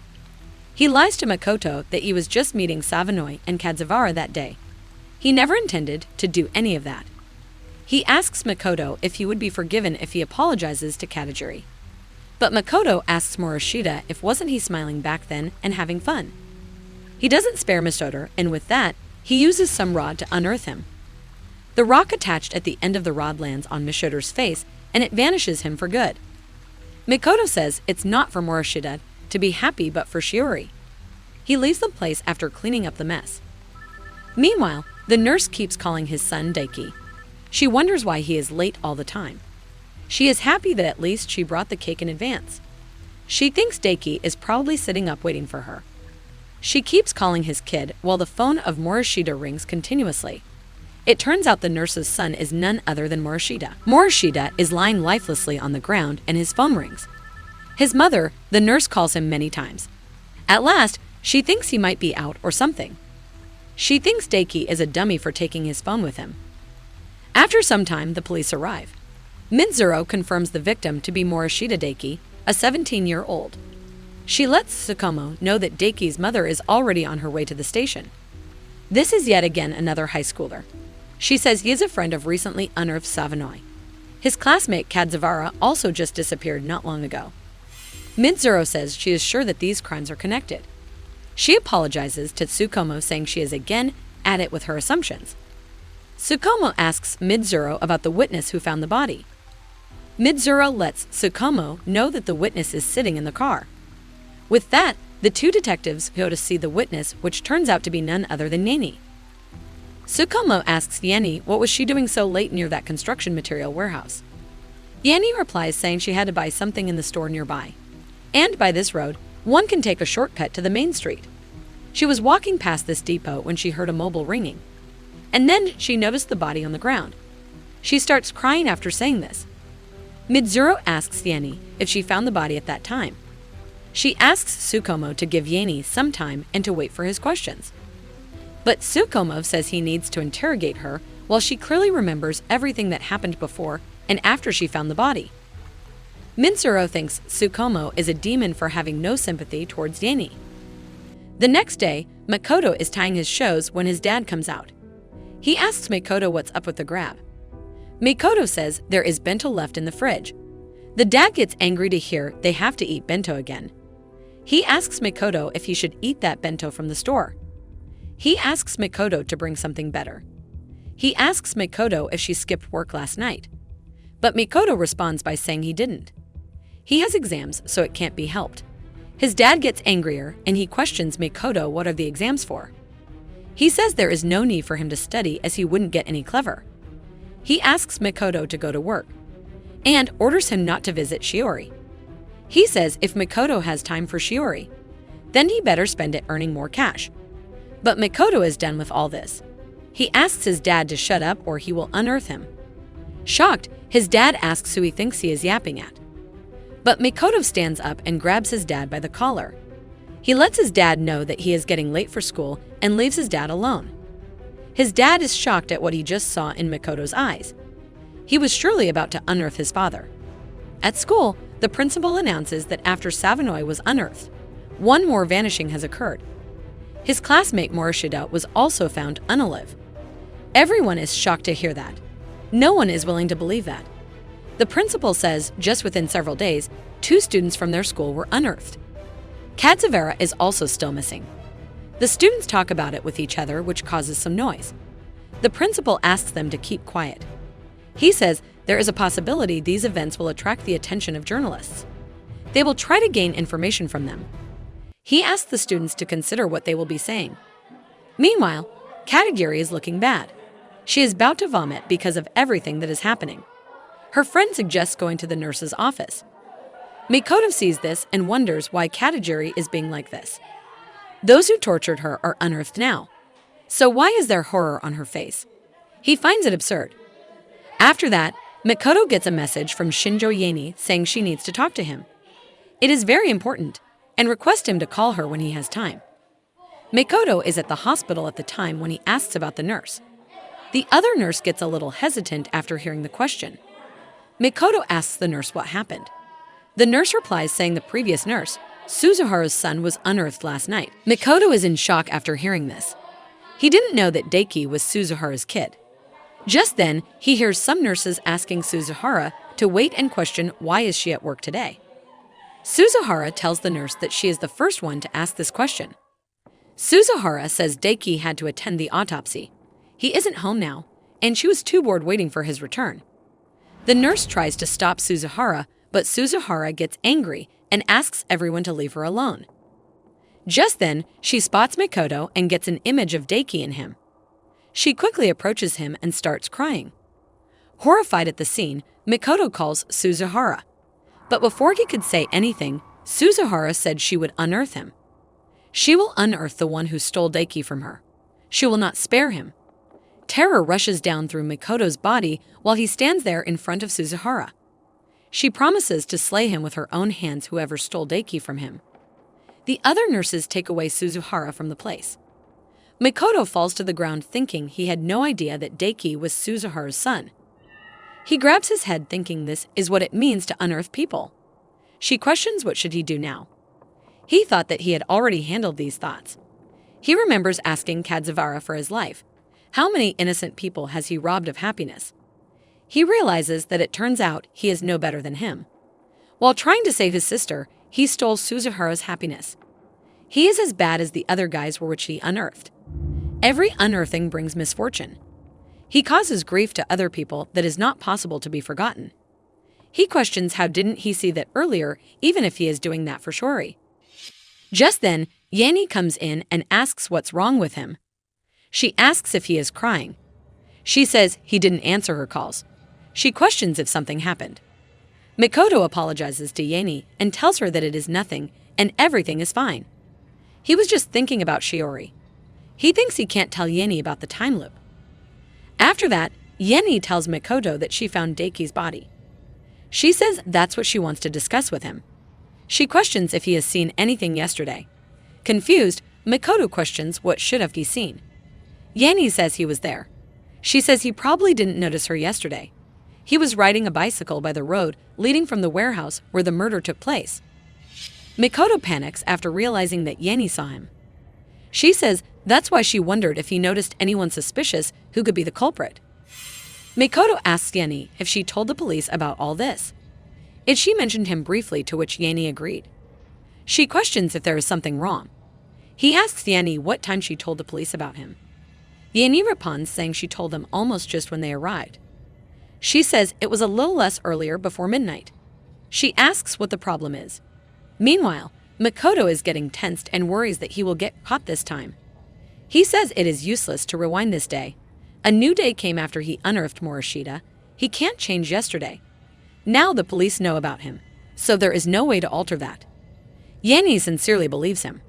He lies to Makoto that he was just meeting Savanoi and Kadzivora that day. He never intended to do any of that. He asks Makoto if he would be forgiven if he apologizes to Katagiri. But Makoto asks Morishita if wasn't he smiling back then and having fun. He doesn't spare Misoto, and with that, he uses some rod to unearth him. The rock attached at the end of the rod lands on Misoto's face, and it vanishes him for good. Makoto says it's not for Morishita to be happy, but for Shiori. He leaves the place after cleaning up the mess. Meanwhile, the nurse keeps calling his son Daiki. She wonders why he is late all the time. She is happy that at least she brought the cake in advance. She thinks Daiki is probably sitting up waiting for her. She keeps calling his kid while the phone of Morishita rings continuously. It turns out the nurse's son is none other than Morishita. Morishita is lying lifelessly on the ground and his phone rings. His mother, the nurse, calls him many times. At last, she thinks he might be out or something. She thinks Daiki is a dummy for taking his phone with him. After some time, the police arrive. Mitsuru confirms the victim to be Morishita Daiki, a 17-year-old. She lets Tsukumo know that Daiki's mother is already on her way to the station. This is yet again another high schooler. She says he is a friend of recently unearthed Savanoi. His classmate Kadzavara also just disappeared not long ago. Mizuru says she is sure that these crimes are connected. She apologizes to Tsukumo, saying she is again at it with her assumptions. Tsukumo asks Mizuru about the witness who found the body. Mizuru lets Tsukumo know that the witness is sitting in the car. With that, the two detectives go to see the witness, which turns out to be none other than Yanie. Tsukumo asks Yanie what was she doing so late near that construction material warehouse. Yanie replies saying she had to buy something in the store nearby. And by this road, one can take a shortcut to the main street. She was walking past this depot when she heard a mobile ringing. And then she noticed the body on the ground. She starts crying after saying this. Mizuru asks Yanie if she found the body at that time. She asks Tsukumo to give Yanie some time and to wait for his questions. But Tsukumo says he needs to interrogate her while she clearly remembers everything that happened before and after she found the body. Mizuru thinks Tsukumo is a demon for having no sympathy towards Yanie. The next day, Makoto is tying his shoes when his dad comes out. He asks Makoto what's up with the grab. Makoto says there is bento left in the fridge. The dad gets angry to hear they have to eat bento again. He asks Makoto if he should eat that bento from the store. He asks Makoto to bring something better. He asks Makoto if she skipped work last night. But Makoto responds by saying he didn't. He has exams, so it can't be helped. His dad gets angrier and he questions Makoto what are the exams for. He says there is no need for him to study as he wouldn't get any clever. He asks Makoto to go to work and orders him not to visit Shiori. He says if Makoto has time for Shiori, then he better spend it earning more cash. But Makoto is done with all this. He asks his dad to shut up or he will unearth him. Shocked, his dad asks who he thinks he is yapping at. But Makoto stands up and grabs his dad by the collar. He lets his dad know that he is getting late for school and leaves his dad alone. His dad is shocked at what he just saw in Makoto's eyes. He was surely about to unearth his father. At school, the principal announces that after Savanoi was unearthed, one more vanishing has occurred. His classmate Morishida was also found unalive. Everyone is shocked to hear that. No one is willing to believe that. The principal says just within several days, 2 students from their school were unearthed. Kadzavara is also still missing. The students talk about it with each other, which causes some noise. The principal asks them to keep quiet. He says there is a possibility these events will attract the attention of journalists. They will try to gain information from them. He asks the students to consider what they will be saying. Meanwhile, Katagiri is looking bad. She is about to vomit because of everything that is happening. Her friend suggests going to the nurse's office. Makoto sees this and wonders why Katagiri is being like this. Those who tortured her are unearthed now. So why is there horror on her face? He finds it absurd. After that, Makoto gets a message from Shinjo Yanie saying she needs to talk to him. It is very important, and requests him to call her when he has time. Makoto is at the hospital at the time when he asks about the nurse. The other nurse gets a little hesitant after hearing the question. Makoto asks the nurse what happened. The nurse replies saying the previous nurse, Suzuharu's son, was unearthed last night. Makoto is in shock after hearing this. He didn't know that Daiki was Suzuharu's kid. Just then, he hears some nurses asking Suzuhara to wait and question why is she at work today. Suzuhara tells the nurse that she is the first one to ask this question. Suzuhara says Daiki had to attend the autopsy. He isn't home now, and she was too bored waiting for his return. The nurse tries to stop Suzuhara, but Suzuhara gets angry and asks everyone to leave her alone. Just then, she spots Makoto and gets an image of Daiki in him. She quickly approaches him and starts crying. Horrified at the scene, Makoto calls Suzuhara. But before he could say anything, Suzuhara said she would unearth him. She will unearth the one who stole Daiki from her. She will not spare him. Terror rushes down through Makoto's body while he stands there in front of Suzuhara. She promises to slay him with her own hands whoever stole Daiki from him. The other nurses take away Suzuhara from the place. Makoto falls to the ground thinking he had no idea that Daiki was Suzuhara's son. He grabs his head thinking this is what it means to unearth people. She questions what should he do now. He thought that he had already handled these thoughts. He remembers asking Kadzivara for his life. How many innocent people has he robbed of happiness? He realizes that it turns out he is no better than him. While trying to save his sister, he stole Suzuhara's happiness. He is as bad as the other guys were which he unearthed. Every unearthing brings misfortune. He causes grief to other people that is not possible to be forgotten. He questions how didn't he see that earlier, even if he is doing that for Shori. Just then, Yanie comes in and asks what's wrong with him. She asks if he is crying. She says he didn't answer her calls. She questions if something happened. Makoto apologizes to Yanie and tells her that it is nothing and everything is fine. He was just thinking about Shiori. He thinks he can't tell Yanie about the time loop. After that, Yanie tells Makoto that she found Daiki's body. She says that's what she wants to discuss with him. She questions if he has seen anything yesterday. Confused, Makoto questions what should have he seen. Yanie says he was there. She says he probably didn't notice her yesterday. He was riding a bicycle by the road leading from the warehouse where the murder took place. Makoto panics after realizing that Yanie saw him. She says that's why she wondered if he noticed anyone suspicious who could be the culprit. Makoto asks Yanie if she told the police about all this. She mentioned him briefly, to which Yanie agreed. She questions if there is something wrong. He asks Yanie what time she told the police about him. Yanie responds saying she told them almost just when they arrived. She says it was a little less earlier, before midnight. She asks what the problem is. Meanwhile, Makoto is getting tensed and worries that he will get caught this time. He says it is useless to rewind this day. A new day came after he unearthed Morishita. He can't change yesterday. Now the police know about him, so there is no way to alter that. Yanie sincerely believes him.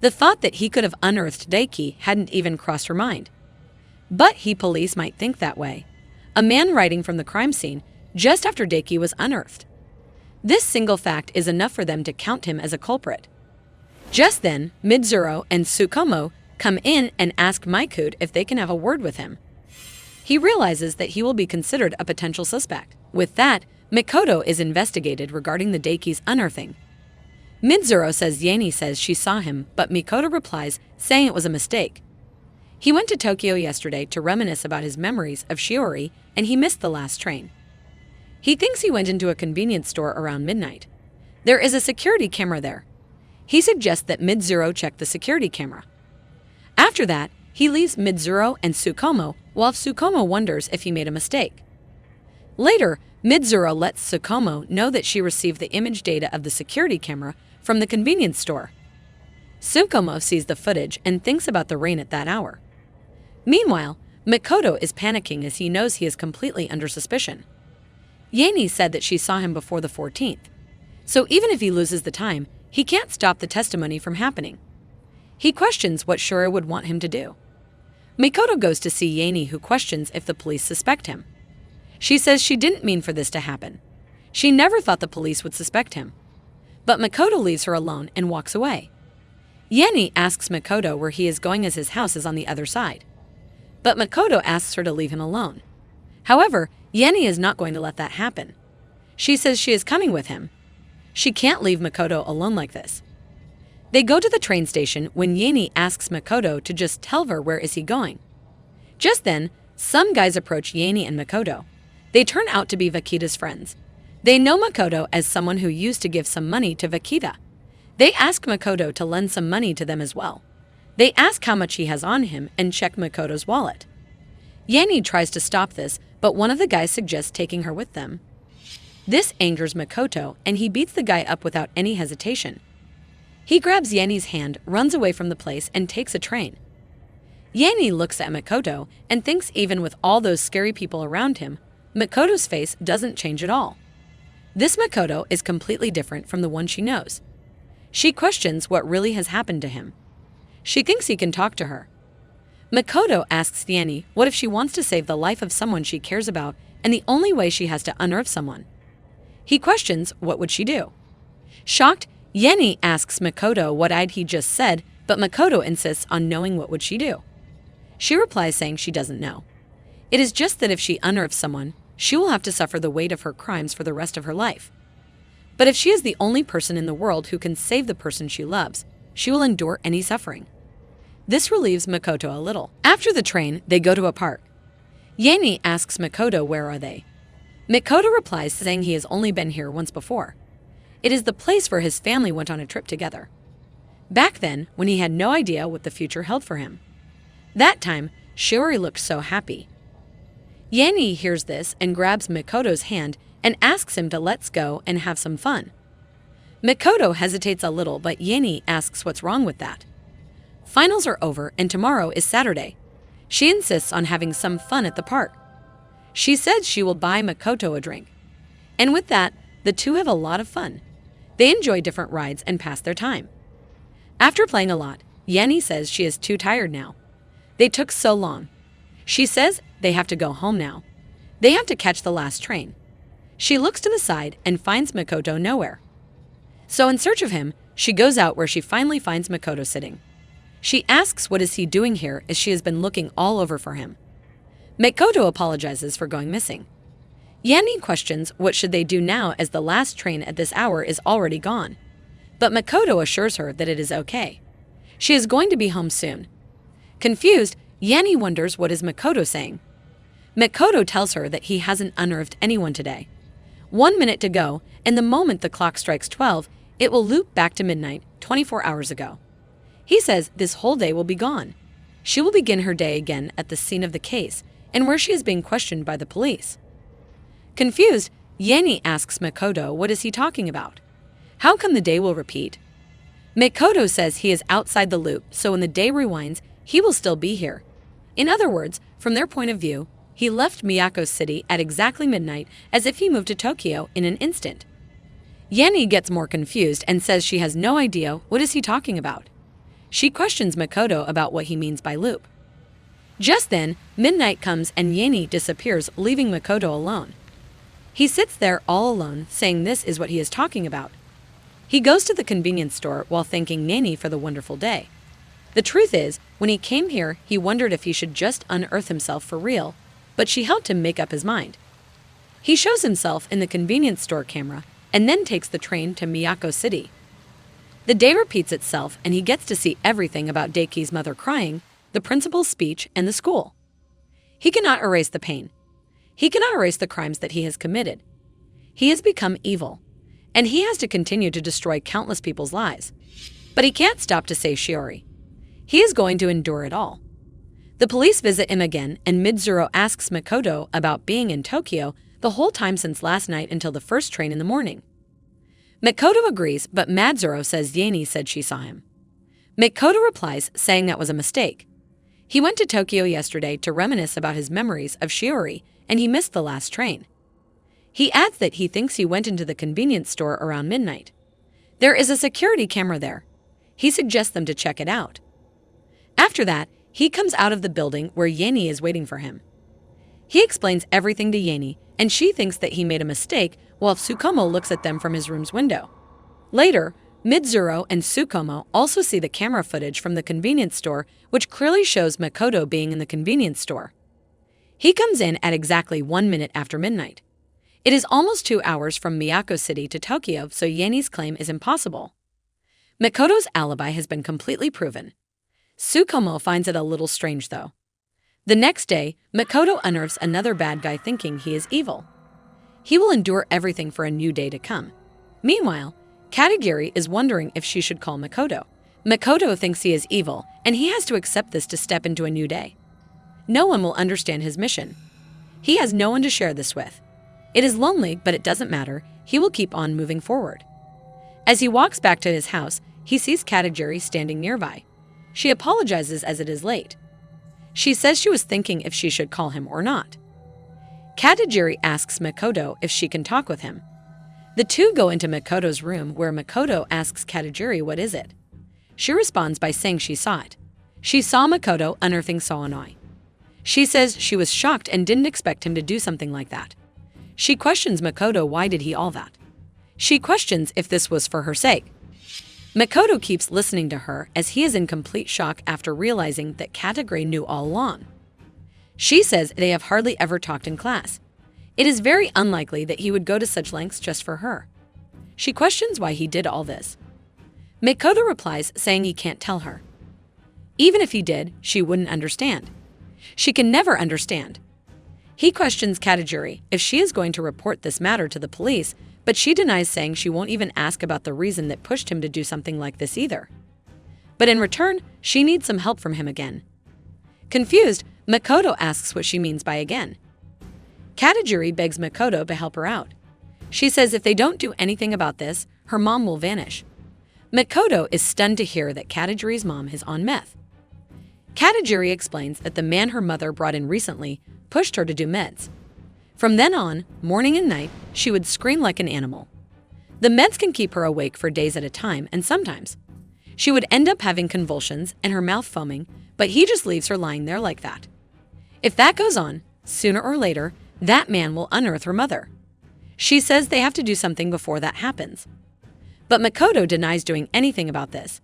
The thought that he could have unearthed Daiki hadn't even crossed her mind. But police might think that way. A man writing from the crime scene just after Daiki was unearthed. This single fact is enough for them to count him as a culprit. Just then, Mitsuru and Tsukumo come in and ask Maikoto if they can have a word with him. He realizes that he will be considered a potential suspect. With that, Makoto is investigated regarding the Daiki's unearthing. Mitsuru says Yanie says she saw him, but Makoto replies saying it was a mistake. He went to Tokyo yesterday to reminisce about his memories of Shiori, and he missed the last train. He thinks he went into a convenience store around midnight. There is a security camera there. He suggests that Mitsuru check the security camera. After that, he leaves Mitsuru and Tsukumo, while Tsukumo wonders if he made a mistake. Later, Mitsuru lets Tsukumo know that she received the image data of the security camera from the convenience store. Tsukumo sees the footage and thinks about the rain at that hour. Meanwhile, Makoto is panicking as he knows he is completely under suspicion. Yanie said that she saw him before the 14th. So even if he loses the time, he can't stop the testimony from happening. He questions what Shura would want him to do. Makoto goes to see Yanie, who questions if the police suspect him. She says she didn't mean for this to happen. She never thought the police would suspect him. But Makoto leaves her alone and walks away. Yanie asks Makoto where he is going as his house is on the other side. But Makoto asks her to leave him alone. However, Yanie is not going to let that happen. She says she is coming with him. She can't leave Makoto alone like this. They go to the train station when Yanie asks Makoto to just tell her where is he going. Just then, some guys approach Yanie and Makoto. They turn out to be Vakita's friends. They know Makoto as someone who used to give some money to Vakita. They ask Makoto to lend some money to them as well. They ask how much he has on him and check Makoto's wallet. Yanie tries to stop this, but one of the guys suggests taking her with them. This angers Makoto, and he beats the guy up without any hesitation. He grabs Yanie's hand, runs away from the place, and takes a train. Yanie looks at Makoto and thinks even with all those scary people around him, Makoto's face doesn't change at all. This Makoto is completely different from the one she knows. She questions what really has happened to him. She thinks he can talk to her. Makoto asks Yanie what if she wants to save the life of someone she cares about and the only way she has to unearth someone. He questions what would she do. Shocked, Yanie asks Makoto what he just said, but Makoto insists on knowing what would she do. She replies saying she doesn't know. It is just that if she unearths someone, she will have to suffer the weight of her crimes for the rest of her life. But if she is the only person in the world who can save the person she loves, she will endure any suffering. This relieves Makoto a little. After the train, they go to a park. Yanie asks Makoto where are they. Makoto replies saying he has only been here once before. It is the place where his family went on a trip together. Back then, when he had no idea what the future held for him. That time, Shiori looked so happy. Yanie hears this and grabs Makoto's hand and asks him to let's go and have some fun. Makoto hesitates a little, but Yanie asks what's wrong with that. Finals are over and tomorrow is Saturday. She insists on having some fun at the park. She says she will buy Makoto a drink. And with that, the two have a lot of fun. They enjoy different rides and pass their time. After playing a lot, Yanie says she is too tired now. They took so long. She says they have to go home now. They have to catch the last train. She looks to the side and finds Makoto nowhere. So in search of him, she goes out where she finally finds Makoto sitting. She asks what is he doing here as she has been looking all over for him. Makoto apologizes for going missing. Yanie questions what should they do now as the last train at this hour is already gone. But Makoto assures her that it is okay. She is going to be home soon. Confused, Yanie wonders what is Makoto saying. Makoto tells her that he hasn't unnerved anyone today. 1 minute to go, and the moment the clock strikes 12, it will loop back to midnight, 24 hours ago. He says this whole day will be gone. She will begin her day again at the scene of the case, and where she is being questioned by the police. Confused, Yanie asks Makoto what is he talking about. How come the day will repeat? Makoto says he is outside the loop, so when the day rewinds, he will still be here. In other words, from their point of view, he left Miyako City at exactly midnight as if he moved to Tokyo in an instant. Yanie gets more confused and says she has no idea what is he talking about. She questions Makoto about what he means by loop. Just then, midnight comes and Yanie disappears, leaving Makoto alone. He sits there all alone, saying this is what he is talking about. He goes to the convenience store while thanking Yanie for the wonderful day. The truth is, when he came here, he wondered if he should just unearth himself for real, but she helped him make up his mind. He shows himself in the convenience store camera and then takes the train to Miyako City. The day repeats itself and he gets to see everything about Daiki's mother crying, the principal's speech, and the school. He cannot erase the pain. He cannot erase the crimes that he has committed. He has become evil, and he has to continue to destroy countless people's lives. But he can't stop to save Shiori. He is going to endure it all. The police visit him again, and Mizuru asks Makoto about being in Tokyo the whole time since last night until the first train in the morning. Makoto agrees, but Mizuru says Yanie said she saw him. Makoto replies, saying that was a mistake. He went to Tokyo yesterday to reminisce about his memories of Shiori, and he missed the last train. He adds that he thinks he went into the convenience store around midnight. There is a security camera there. He suggests them to check it out. After that, he comes out of the building where Yanie is waiting for him. He explains everything to Yanie, and she thinks that he made a mistake while Tsukumo looks at them from his room's window. Later, Mizuru and Tsukumo also see the camera footage from the convenience store, which clearly shows Makoto being in the convenience store. He comes in at exactly 1 minute after midnight. It is almost 2 hours from Miyako City to Tokyo, so Yanie's claim is impossible. Makoto's alibi has been completely proven. Tsukumo finds it a little strange, though. The next day, Makoto unearths another bad guy thinking he is evil. He will endure everything for a new day to come. Meanwhile, Katagiri is wondering if she should call Makoto. Makoto thinks he is evil, and he has to accept this to step into a new day. No one will understand his mission. He has no one to share this with. It is lonely, but it doesn't matter. He will keep on moving forward. As he walks back to his house, he sees Katagiri standing nearby. She apologizes as it is late. She says she was thinking if she should call him or not. Katagiri asks Makoto if she can talk with him. The two go into Makoto's room where Makoto asks Katagiri what is it. She responds by saying she saw it. She saw Makoto unearthing Soanoi. She says she was shocked and didn't expect him to do something like that. She questions Makoto why did he all that. She questions if this was for her sake. Makoto keeps listening to her as he is in complete shock after realizing that Katagiri knew all along. She says they have hardly ever talked in class. It is very unlikely that he would go to such lengths just for her. She questions why he did all this. Makoto replies saying he can't tell her. Even if he did, she wouldn't understand. She can never understand. He questions Katagiri if she is going to report this matter to the police, but she denies, saying she won't even ask about the reason that pushed him to do something like this either. But in return, she needs some help from him again. Confused, Makoto asks what she means by again. Katagiri begs Makoto to help her out. She says if they don't do anything about this, her mom will vanish. Makoto is stunned to hear that Katagiri's mom is on meth. Katagiri explains that the man her mother brought in recently pushed her to do meds. From then on, morning and night, she would scream like an animal. The meds can keep her awake for days at a time, and sometimes she would end up having convulsions and her mouth foaming, but he just leaves her lying there like that. If that goes on, sooner or later, that man will unearth her mother. She says they have to do something before that happens. But Makoto denies doing anything about this.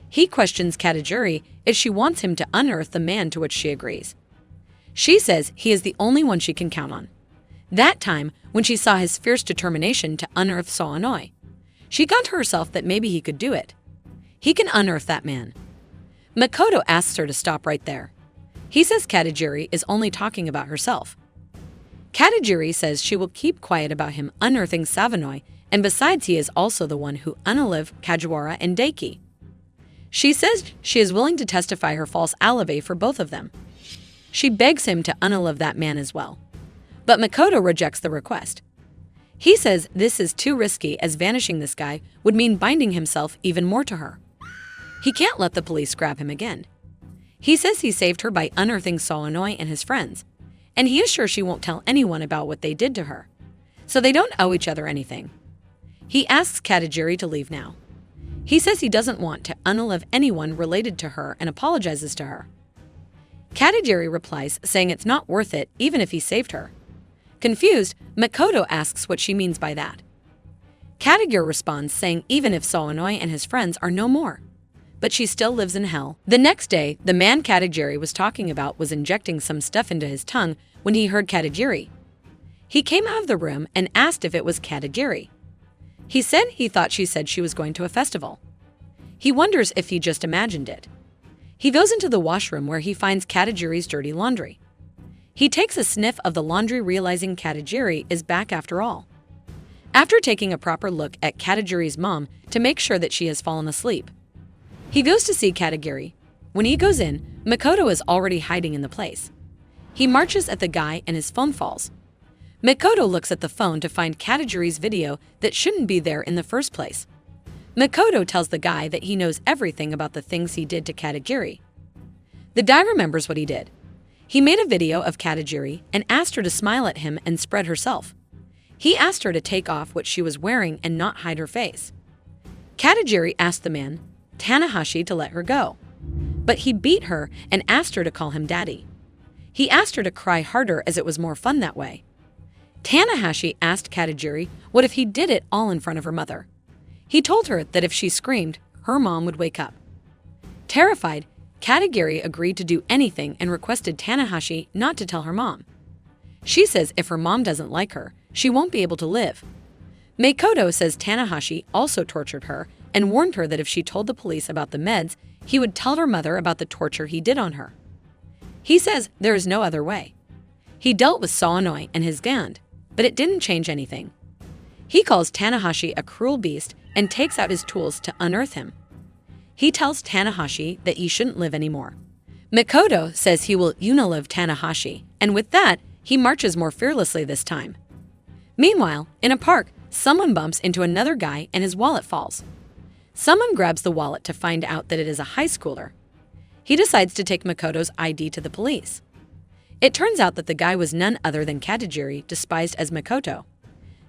He questions Katagiri if she wants him to unearth the man, to which she agrees. She says he is the only one she can count on. That time, when she saw his fierce determination to unearth Soanoi, she got to herself that maybe he could do it. He can unearth that man. Makoto asks her to stop right there. He says Katagiri is only talking about herself. Katagiri says she will keep quiet about him unearthing Savanoi, and besides he is also the one who unalived Kajiwara and Daiki. She says she is willing to testify her false alibi for both of them. She begs him to unalive that man as well. But Makoto rejects the request. He says this is too risky, as vanishing this guy would mean binding himself even more to her. He can't let the police grab him again. He says he saved her by unearthing Soanoi and his friends, and he is sure she won't tell anyone about what they did to her, so they don't owe each other anything. He asks Katagiri to leave now. He says he doesn't want to unalive anyone related to her and apologizes to her. Katagiri replies saying it's not worth it even if he saved her. Confused, Makoto asks what she means by that. Katagiri responds saying even if Soanoi and his friends are no more, but she still lives in hell. The next day, the man Katagiri was talking about was injecting some stuff into his tongue when he heard Katagiri. He came out of the room and asked if it was Katagiri. He said he thought she said she was going to a festival. He wonders if he just imagined it. He goes into the washroom where he finds Katagiri's dirty laundry. He takes a sniff of the laundry, realizing Katagiri is back after all. After taking a proper look at Katagiri's mom to make sure that she has fallen asleep, he goes to see Katagiri. When he goes in, Makoto is already hiding in the place. He marches at the guy and his phone falls. Makoto looks at the phone to find Katagiri's video that shouldn't be there in the first place. Makoto tells the guy that he knows everything about the things he did to Katagiri. The guy remembers what he did. He made a video of Katagiri and asked her to smile at him and spread herself. He asked her to take off what she was wearing and not hide her face. Katagiri asked the man, Tanahashi, to let her go, but he beat her and asked her to call him daddy. He asked her to cry harder as it was more fun that way. Tanahashi asked Katagiri what if he did it all in front of her mother. He told her that if she screamed, her mom would wake up. Terrified, Katagiri agreed to do anything and requested Tanahashi not to tell her mom. She says if her mom doesn't like her, she won't be able to live. Makoto says Tanahashi also tortured her and warned her that if she told the police about the meds, he would tell her mother about the torture he did on her. He says there is no other way. He dealt with Soanoi and his gang, but it didn't change anything. He calls Tanahashi a cruel beast and takes out his tools to unearth him. He tells Tanahashi that he shouldn't live anymore. Makoto says he will unalive Tanahashi, and with that, he marches more fearlessly this time. Meanwhile, in a park, someone bumps into another guy and his wallet falls. Someone grabs the wallet to find out that it is a high schooler. He decides to take Makoto's ID to the police. It turns out that the guy was none other than Katagiri, disguised as Makoto.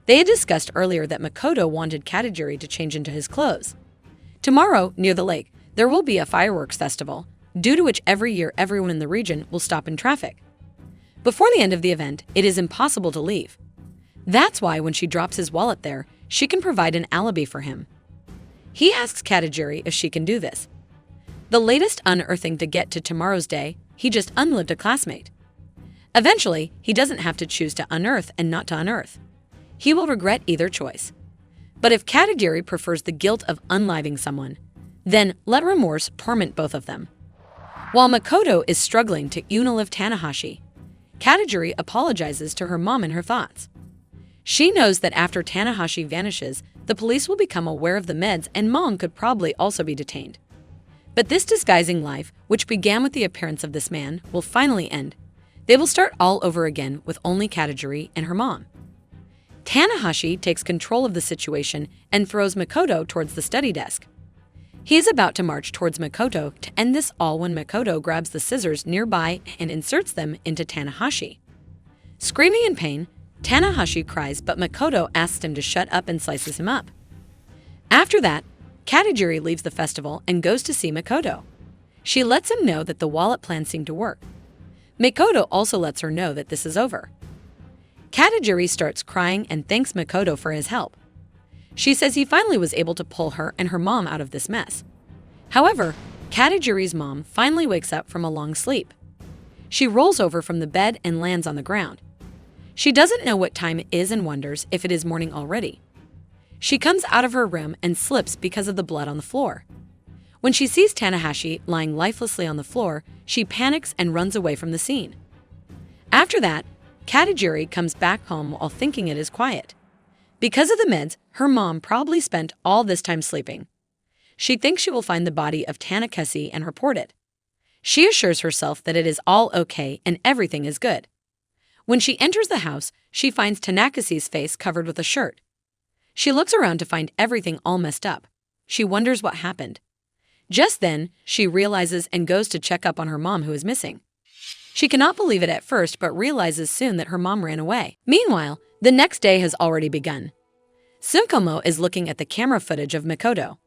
They had discussed earlier that Makoto wanted Katagiri to change into his clothes. Tomorrow, near the lake, there will be a fireworks festival, due to which every year everyone in the region will stop in traffic. Before the end of the event, it is impossible to leave. That's why when she drops his wallet there, she can provide an alibi for him. He asks Katagiri if she can do this. The latest unearthing to get to tomorrow's day, he just unlived a classmate. Eventually, he doesn't have to choose to unearth and not to unearth. He will regret either choice. But if Katagiri prefers the guilt of unliving someone, then let remorse torment both of them. While Makoto is struggling to unalive Tanahashi, Katagiri apologizes to her mom in her thoughts. She knows that after Tanahashi vanishes, the police will become aware of the meds and Mong could probably also be detained. But this disguising life, which began with the appearance of this man, will finally end. They will start all over again with only Katagiri and her mom. Tanahashi takes control of the situation and throws Makoto towards the study desk. He is about to march towards Makoto to end this all when Makoto grabs the scissors nearby and inserts them into Tanahashi. Screaming in pain, Tanahashi cries, but Makoto asks him to shut up and slices him up. After that, Katagiri leaves the festival and goes to see Makoto. She lets him know that the wallet plan seemed to work. Makoto also lets her know that this is over. Katagiri starts crying and thanks Makoto for his help. She says he finally was able to pull her and her mom out of this mess. However, Katagiri's mom finally wakes up from a long sleep. She rolls over from the bed and lands on the ground. She doesn't know what time it is and wonders if it is morning already. She comes out of her room and slips because of the blood on the floor. When she sees Tanahashi lying lifelessly on the floor, she panics and runs away from the scene. After that, Katagiri comes back home while thinking it is quiet. Because of the meds, her mom probably spent all this time sleeping. She thinks she will find the body of Tanahashi and report it. She assures herself that it is all okay and everything is good. When she enters the house, she finds Tanakashi's face covered with a shirt. She looks around to find everything all messed up. She wonders what happened. Just then, she realizes and goes to check up on her mom who is missing. She cannot believe it at first but realizes soon that her mom ran away. Meanwhile, the next day has already begun. Tsukumo is looking at the camera footage of Makoto.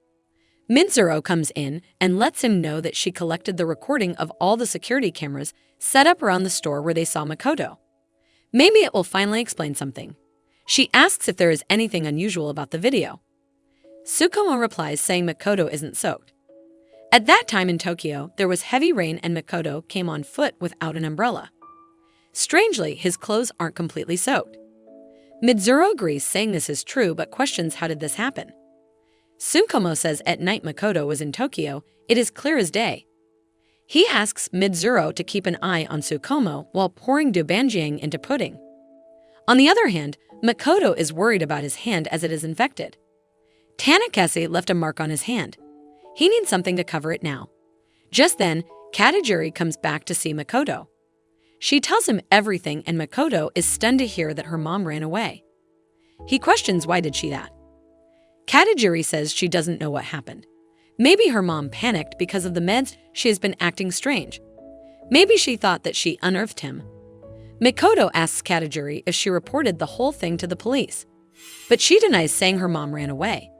Mitsuru comes in and lets him know that she collected the recording of all the security cameras set up around the store where they saw Makoto. Maybe it will finally explain something. She asks if there is anything unusual about the video. Tsukumo replies saying Makoto isn't soaked. At that time in Tokyo, there was heavy rain and Makoto came on foot without an umbrella. Strangely, his clothes aren't completely soaked. Mitsuru agrees saying this is true but questions how did this happen. Tsukumo says at night Makoto was in Tokyo, it is clear as day. He asks Mitsuru to keep an eye on Tsukumo while pouring dobanjiang into pudding. On the other hand, Makoto is worried about his hand as it is infected. Tanahashi left a mark on his hand. He needs something to cover it now. Just then, Katagiri comes back to see Makoto. She tells him everything and Makoto is stunned to hear that her mom ran away. He questions why did she that. Katagiri says she doesn't know what happened. Maybe her mom panicked because of the meds, she has been acting strange. Maybe she thought that she unearthed him. Makoto asks Katagiri if she reported the whole thing to the police, but she denies saying her mom ran away.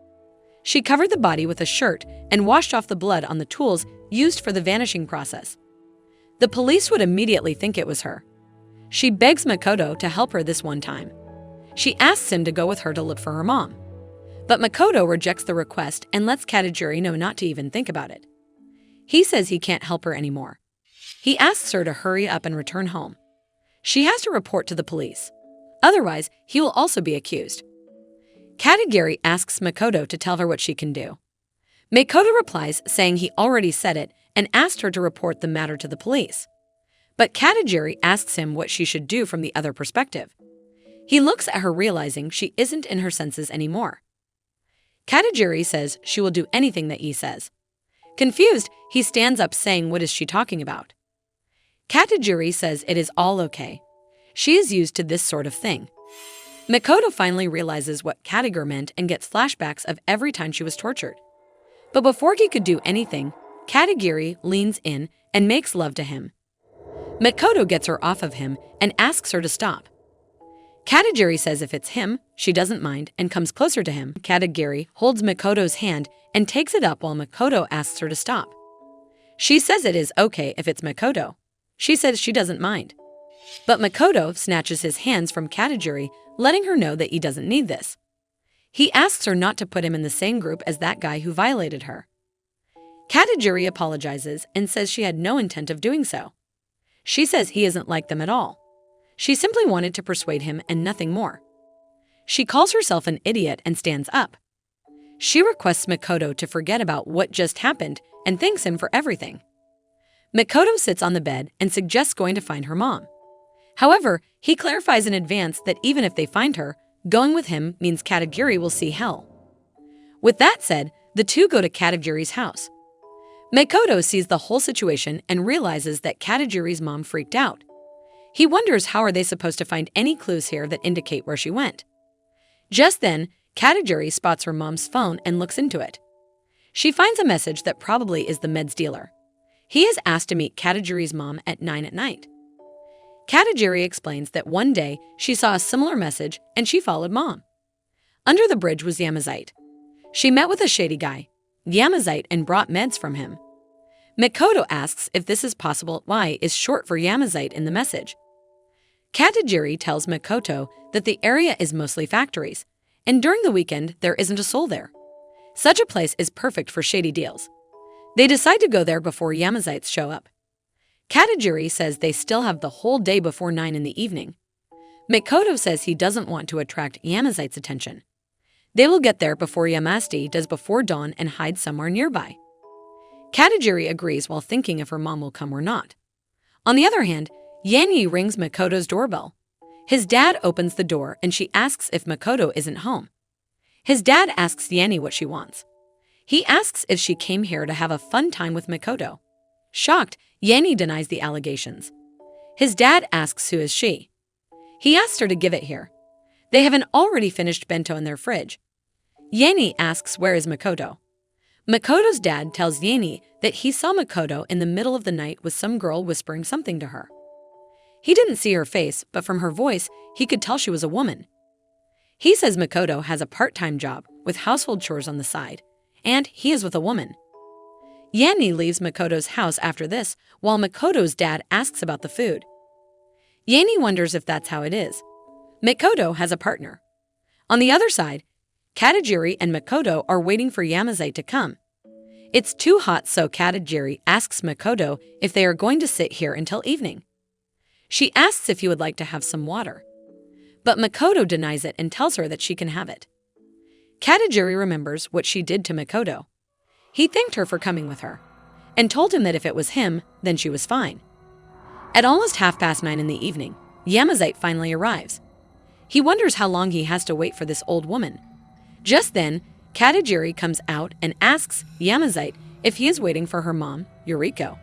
She covered the body with a shirt and washed off the blood on the tools used for the vanishing process. The police would immediately think it was her. She begs Makoto to help her this one time. She asks him to go with her to look for her mom. But Makoto rejects the request and lets Katagiri know not to even think about it. He says he can't help her anymore. He asks her to hurry up and return home. She has to report to the police. Otherwise, he will also be accused. Katagiri asks Makoto to tell her what she can do. Makoto replies saying he already said it and asked her to report the matter to the police. But Katagiri asks him what she should do from the other perspective. He looks at her realizing she isn't in her senses anymore. Katagiri says she will do anything that he says. Confused, he stands up saying what is she talking about. Katagiri says it is all okay. She is used to this sort of thing. Makoto finally realizes what Katagiri meant and gets flashbacks of every time she was tortured. But before he could do anything, Katagiri leans in and makes love to him. Makoto gets her off of him and asks her to stop. Katagiri says if it's him, she doesn't mind and comes closer to him. Katagiri holds Makoto's hand and takes it up while Makoto asks her to stop. She says it is okay if it's Makoto. She says she doesn't mind. But Makoto snatches his hands from Katagiri, letting her know that he doesn't need this. He asks her not to put him in the same group as that guy who violated her. Katagiri apologizes and says she had no intent of doing so. She says he isn't like them at all. She simply wanted to persuade him and nothing more. She calls herself an idiot and stands up. She requests Makoto to forget about what just happened and thanks him for everything. Makoto sits on the bed and suggests going to find her mom. However, he clarifies in advance that even if they find her, going with him means Katagiri will see hell. With that said, the two go to Katagiri's house. Makoto sees the whole situation and realizes that Katagiri's mom freaked out. He wonders how are they supposed to find any clues here that indicate where she went. Just then, Katagiri spots her mom's phone and looks into it. She finds a message that probably is the meds dealer. He is asked to meet Katagiri's mom at 9 at night. Katagiri explains that one day she saw a similar message and she followed mom. Under the bridge was Yamazite. She met with a shady guy, Yamazite, and brought meds from him. Makoto asks if this is possible. Y is short for Yamazite in the message. Katagiri tells Makoto that the area is mostly factories, and during the weekend there isn't a soul there. Such a place is perfect for shady deals. They decide to go there before Yamazites show up. Katagiri says they still have the whole day before 9 in the evening. Makoto says he doesn't want to attract Yamazites' attention. They will get there before Yamasti does before dawn and hide somewhere nearby. Katagiri agrees while thinking if her mom will come or not. On the other hand, Yanie rings Makoto's doorbell. His dad opens the door and she asks if Makoto isn't home. His dad asks Yanie what she wants. He asks if she came here to have a fun time with Makoto. Shocked, Yanie denies the allegations. His dad asks who is she. He asks her to give it here. They have an already finished bento in their fridge. Yanie asks where is Makoto. Makoto's dad tells Yanie that he saw Makoto in the middle of the night with some girl whispering something to her. He didn't see her face, but from her voice, he could tell she was a woman. He says Makoto has a part-time job with household chores on the side, and he is with a woman. Yanie leaves Makoto's house after this, while Makoto's dad asks about the food. Yanie wonders if that's how it is. Makoto has a partner. On the other side, Katagiri and Makoto are waiting for Yamazite to come. It's too hot, so Katagiri asks Makoto if they are going to sit here until evening. She asks if he would like to have some water. But Makoto denies it and tells her that she can have it. Katagiri remembers what she did to Makoto. He thanked her for coming with her, and told him that if it was him, then she was fine. At almost 9:30 in the evening, Yamazite finally arrives. He wonders how long he has to wait for this old woman. Just then, Katagiri comes out and asks Yamazite if he is waiting for her mom, Yuriko.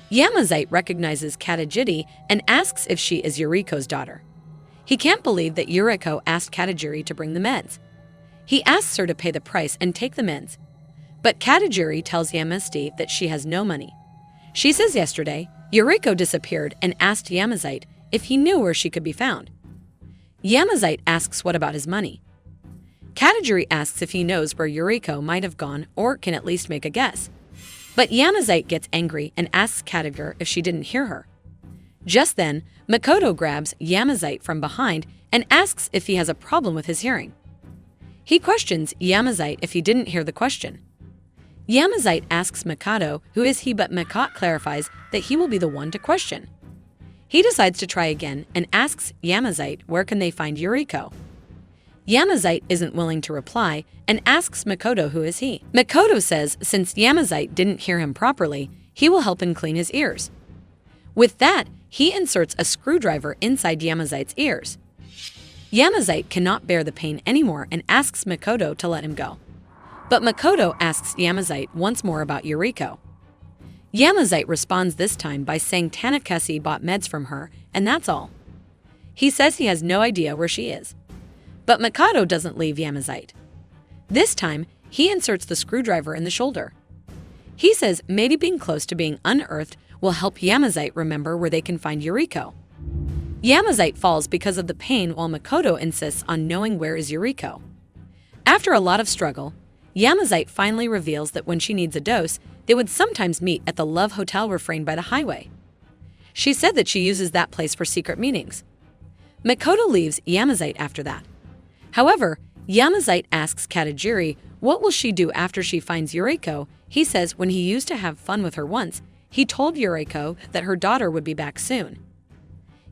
Yamazite recognizes Katagiri and asks if she is Yuriko's daughter. He can't believe that Yuriko asked Katagiri to bring the meds. He asks her to pay the price and take the meds. But Katagiri tells Yamasti that she has no money. She says yesterday, Yuriko disappeared and asked Yamazite if he knew where she could be found. Yamazite asks what about his money. Katagiri asks if he knows where Yuriko might have gone or can at least make a guess. But Yamazite gets angry and asks Katagiri if she didn't hear her. Just then, Makoto grabs Yamazite from behind and asks if he has a problem with his hearing. He questions Yamazite if he didn't hear the question. Yamazite asks Makoto who is he, but Makoto clarifies that he will be the one to question. He decides to try again and asks Yamazite where can they find Yuriko. Yamazite isn't willing to reply and asks Makoto who is he. Makoto says since Yamazite didn't hear him properly, he will help him clean his ears. With that, he inserts a screwdriver inside Yamazite's ears. Yamazite cannot bear the pain anymore and asks Makoto to let him go. But Makoto asks Yamazite once more about Yuriko. Yamazite responds this time by saying Tanakasi bought meds from her, and that's all. He says he has no idea where she is. But Makoto doesn't leave Yamazite. This time, he inserts the screwdriver in the shoulder. He says maybe being close to being unearthed will help Yamazite remember where they can find Yuriko. Yamazite falls because of the pain while Makoto insists on knowing where is Yuriko. After a lot of struggle, Yamazite finally reveals that when she needs a dose, they would sometimes meet at the Love Hotel refrain by the highway. She said that she uses that place for secret meetings. Makoto leaves Yamazite after that. However, Yamazite asks Katagiri what will she do after she finds Yuriko. He says when he used to have fun with her once, he told Yuriko that her daughter would be back soon.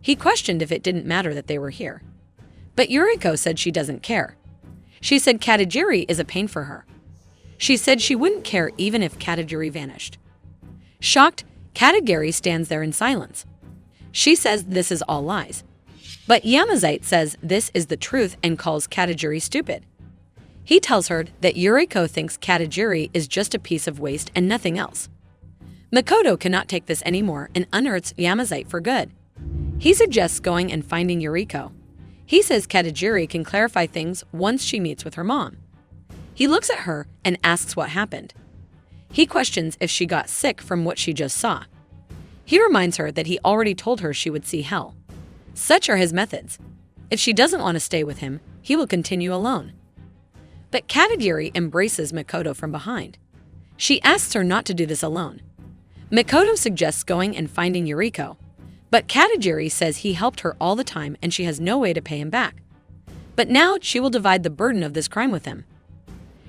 He questioned if it didn't matter that they were here. But Yuriko said she doesn't care. She said Katagiri is a pain for her. She said she wouldn't care even if Katagiri vanished. Shocked, Katagiri stands there in silence. She says this is all lies. But Yamazite says this is the truth and calls Katagiri stupid. He tells her that Yuriko thinks Katagiri is just a piece of waste and nothing else. Makoto cannot take this anymore and unearths Yamazite for good. He suggests going and finding Yuriko. He says Katagiri can clarify things once she meets with her mom. He looks at her and asks what happened. He questions if she got sick from what she just saw. He reminds her that he already told her she would see hell. Such are his methods. If she doesn't want to stay with him, he will continue alone. But Katagiri embraces Makoto from behind. She asks her not to do this alone. Makoto suggests going and finding Yuriko, but Katagiri says he helped her all the time and she has no way to pay him back. But now she will divide the burden of this crime with him.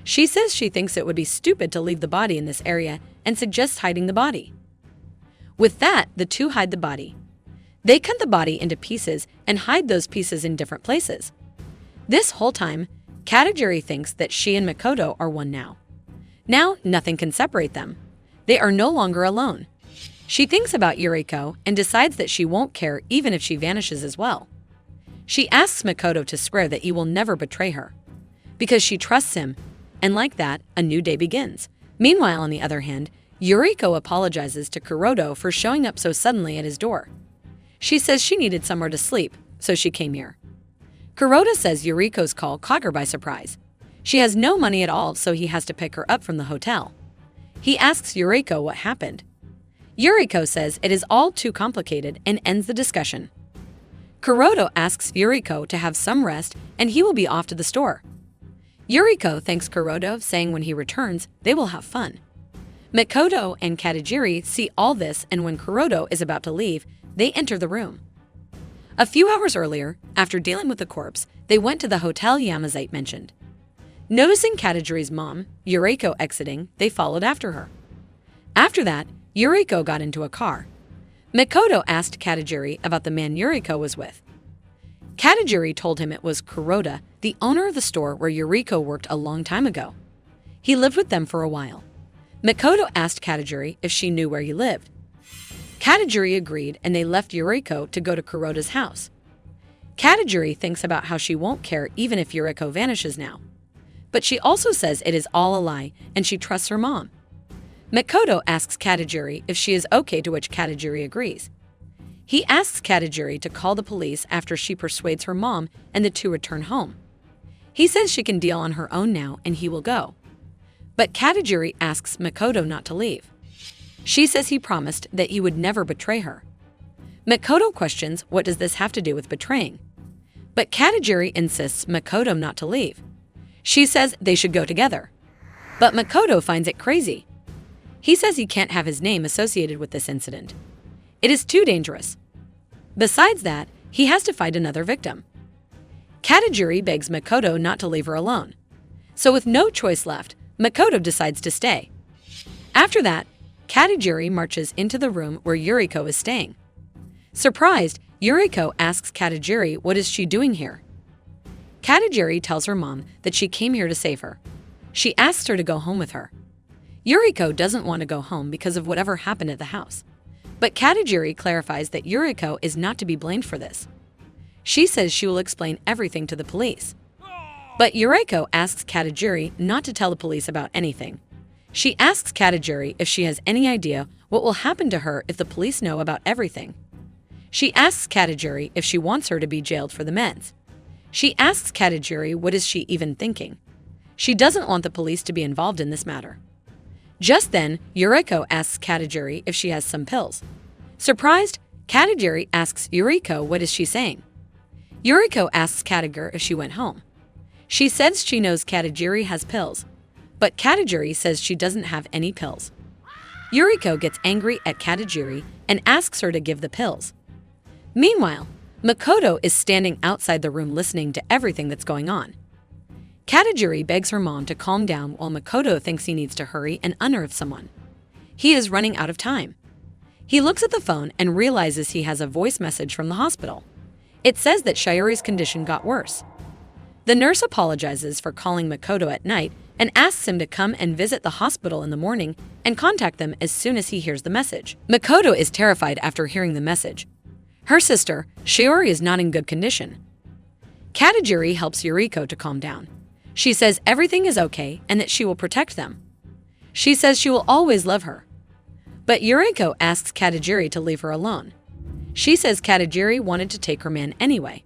She says she thinks it would be stupid to leave the body in this area and suggests hiding the body. With that, the two hide the body. They cut the body into pieces and hide those pieces in different places. This whole time, Katagiri thinks that she and Makoto are one now. Now, nothing can separate them. They are no longer alone. She thinks about Yuriko and decides that she won't care even if she vanishes as well. She asks Makoto to swear that he will never betray her, because she trusts him, and like that, a new day begins. Meanwhile, on the other hand, Yuriko apologizes to Kuroto for showing up so suddenly at his door. She says she needed somewhere to sleep, so she came here. Kuroto says Yuriko's call caught her by surprise. She has no money at all, so he has to pick her up from the hotel. He asks Yuriko what happened. Yuriko says it is all too complicated and ends the discussion. Kuroto asks Yuriko to have some rest and he will be off to the store. Yuriko thanks Kuroto, saying when he returns, they will have fun. Makoto and Katagiri see all this, and when Kuroto is about to leave, they enter the room. A few hours earlier, after dealing with the corpse, they went to the hotel Yamazite mentioned. Noticing Katagiri's mom, Yuriko, exiting, they followed after her. After that, Yuriko got into a car. Makoto asked Katagiri about the man Yuriko was with. Katagiri told him it was Kuroto, the owner of the store where Yuriko worked a long time ago. He lived with them for a while. Makoto asked Katagiri if she knew where he lived. Katagiri agreed and they left Yuriko to go to Kuroto's house. Katagiri thinks about how she won't care even if Yuriko vanishes now. But she also says it is all a lie and she trusts her mom. Makoto asks Katagiri if she is okay, to which Katagiri agrees. He asks Katagiri to call the police after she persuades her mom and the two return home. He says she can deal on her own now and he will go. But Katagiri asks Makoto not to leave. She says he promised that he would never betray her. Makoto questions what does this have to do with betraying. But Katagiri insists Makoto not to leave. She says they should go together. But Makoto finds it crazy. He says he can't have his name associated with this incident. It is too dangerous. Besides that, he has to find another victim. Katagiri begs Makoto not to leave her alone. So with no choice left, Makoto decides to stay. After that, Katagiri marches into the room where Yuriko is staying. Surprised, Yuriko asks Katagiri what is she doing here. Katagiri tells her mom that she came here to save her. She asks her to go home with her. Yuriko doesn't want to go home because of whatever happened at the house. But Katagiri clarifies that Yuriko is not to be blamed for this. She says she will explain everything to the police. But Yuriko asks Katagiri not to tell the police about anything. She asks Katagiri if she has any idea what will happen to her if the police know about everything. She asks Katagiri if she wants her to be jailed for the meds. She asks Katagiri what is she even thinking. She doesn't want the police to be involved in this matter. Just then, Yuriko asks Katagiri if she has some pills. Surprised, Katagiri asks Yuriko what is she saying. Yuriko asks Katagiri if she went home. She says she knows Katagiri has pills, but Katagiri says she doesn't have any pills. Yuriko gets angry at Katagiri and asks her to give the pills. Meanwhile, Makoto is standing outside the room listening to everything that's going on. Katagiri begs her mom to calm down while Makoto thinks he needs to hurry and unearth someone. He is running out of time. He looks at the phone and realizes he has a voice message from the hospital. It says that Shiori's condition got worse. The nurse apologizes for calling Makoto at night and asks him to come and visit the hospital in the morning and contact them as soon as he hears the message. Makoto is terrified after hearing the message. Her sister, Shiori, is not in good condition. Katagiri helps Yuriko to calm down. She says everything is okay and that she will protect them. She says she will always love her. But Yuriko asks Katagiri to leave her alone. She says Katagiri wanted to take her man anyway.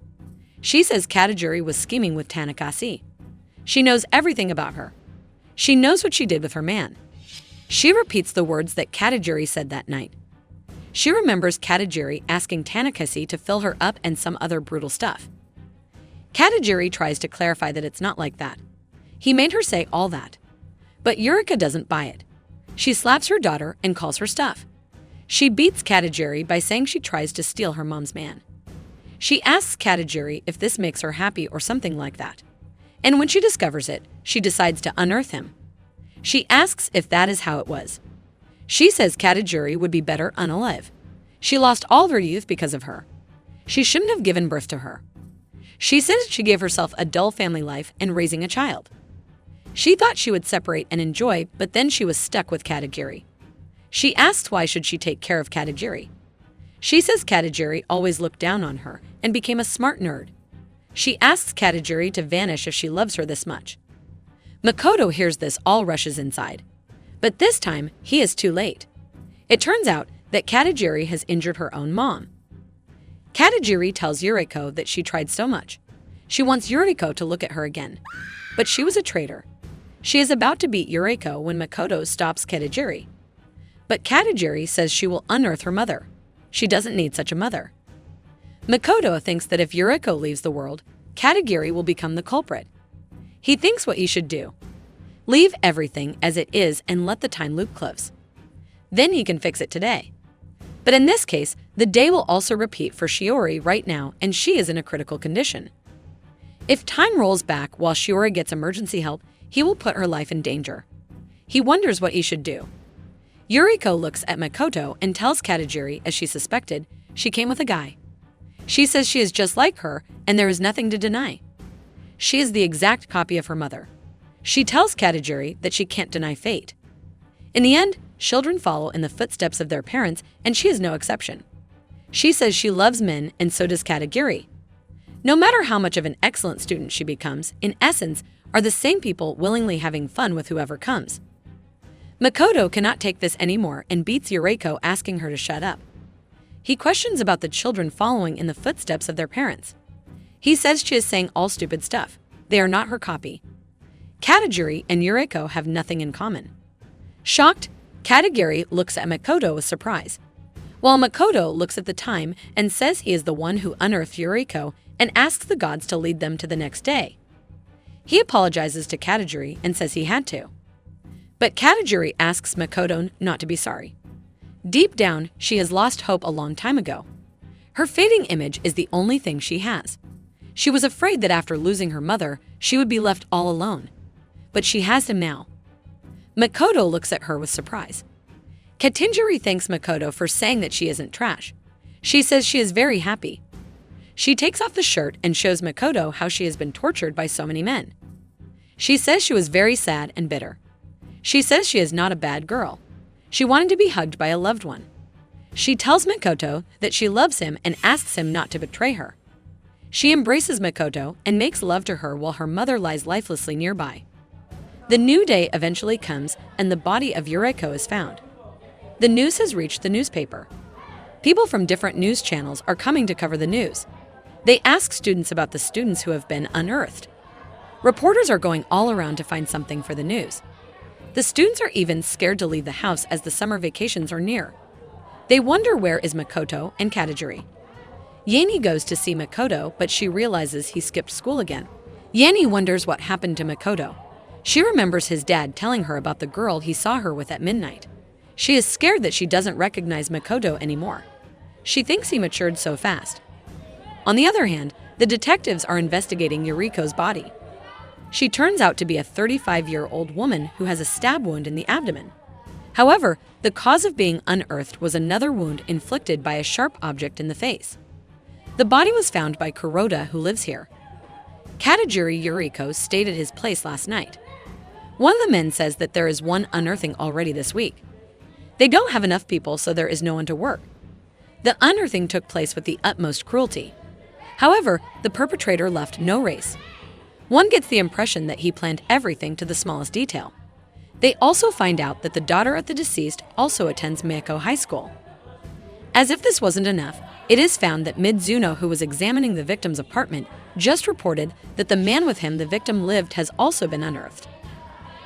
She says Katagiri was scheming with Tanakasi. She knows everything about her. She knows what she did with her man. She repeats the words that Katagiri said that night. She remembers Katagiri asking Tanakasi to fill her up and some other brutal stuff. Katagiri tries to clarify that it's not like that. He made her say all that. But Yuriko doesn't buy it. She slaps her daughter and calls her stuff. She beats Katagiri by saying she tries to steal her mom's man. She asks Katagiri if this makes her happy or something like that. And when she discovers it, she decides to unearth him. She asks if that is how it was. She says Katagiri would be better unalive. She lost all her youth because of her. She shouldn't have given birth to her. She says she gave herself a dull family life and raising a child. She thought she would separate and enjoy, but then she was stuck with Katagiri. She asks why should she take care of Katagiri. She says Katagiri always looked down on her and became a smart nerd. She asks Katagiri to vanish if she loves her this much. Makoto hears this, all rushes inside. But this time, he is too late. It turns out that Katagiri has injured her own mom. Katagiri tells Yuriko that she tried so much. She wants Yuriko to look at her again. But she was a traitor. She is about to beat Yuriko when Makoto stops Katagiri. But Katagiri says she will unearth her mother. She doesn't need such a mother. Makoto thinks that if Yuriko leaves the world, Katagiri will become the culprit. He thinks what he should do. Leave everything as it is and let the time loop close. Then he can fix it today. But in this case, the day will also repeat for Shiori right now, and she is in a critical condition. If time rolls back while Shiori gets emergency help, he will put her life in danger. He wonders what he should do. Yuriko looks at Makoto and tells Katagiri, as she suspected, she came with a guy. She says she is just like her, and there is nothing to deny. She is the exact copy of her mother. She tells Katagiri that she can't deny fate. In the end, children follow in the footsteps of their parents, and she is no exception. She says she loves men, and so does Katagiri. No matter how much of an excellent student she becomes, in essence, are the same people willingly having fun with whoever comes. Makoto cannot take this anymore and beats Yuriko, asking her to shut up. He questions about the children following in the footsteps of their parents. He says she is saying all stupid stuff. They are not her copy. Katagiri and Yuriko have nothing in common. Shocked, Katagiri looks at Makoto with surprise, while Makoto looks at the time and says he is the one who unearthed Yuriko and asks the gods to lead them to the next day. He apologizes to Katagiri and says he had to. But Katagiri asks Makoto not to be sorry. Deep down, she has lost hope a long time ago. Her fading image is the only thing she has. She was afraid that after losing her mother, she would be left all alone. But she has him now. Makoto looks at her with surprise. Katagiri thanks Makoto for saying that she isn't trash. She says she is very happy. She takes off the shirt and shows Makoto how she has been tortured by so many men. She says she was very sad and bitter. She says she is not a bad girl. She wanted to be hugged by a loved one. She tells Makoto that she loves him and asks him not to betray her. She embraces Makoto and makes love to her while her mother lies lifelessly nearby. The new day eventually comes and the body of Yuriko is found. The news has reached the newspaper. People from different news channels are coming to cover the news. They ask students about the students who have been unearthed. Reporters are going all around to find something for the news. The students are even scared to leave the house as the summer vacations are near. They wonder where is Makoto and Katagiri. Yanie goes to see Makoto, but she realizes he skipped school again. Yanie wonders what happened to Makoto. She remembers his dad telling her about the girl he saw her with at midnight. She is scared that she doesn't recognize Makoto anymore. She thinks he matured so fast. On the other hand, the detectives are investigating Yuriko's body. She turns out to be a 35-year-old woman who has a stab wound in the abdomen. However, the cause of being unearthed was another wound inflicted by a sharp object in the face. The body was found by Kuroda, who lives here. Katagiri Yuriko stayed at his place last night. One of the men says that there is one unearthing already this week. They don't have enough people, so there is no one to work. The unearthing took place with the utmost cruelty. However, the perpetrator left no race. One gets the impression that he planned everything to the smallest detail. They also find out that the daughter of the deceased also attends Mako High School. As if this wasn't enough, it is found that Midzuno, who was examining the victim's apartment, just reported that the man with him the victim lived has also been unearthed.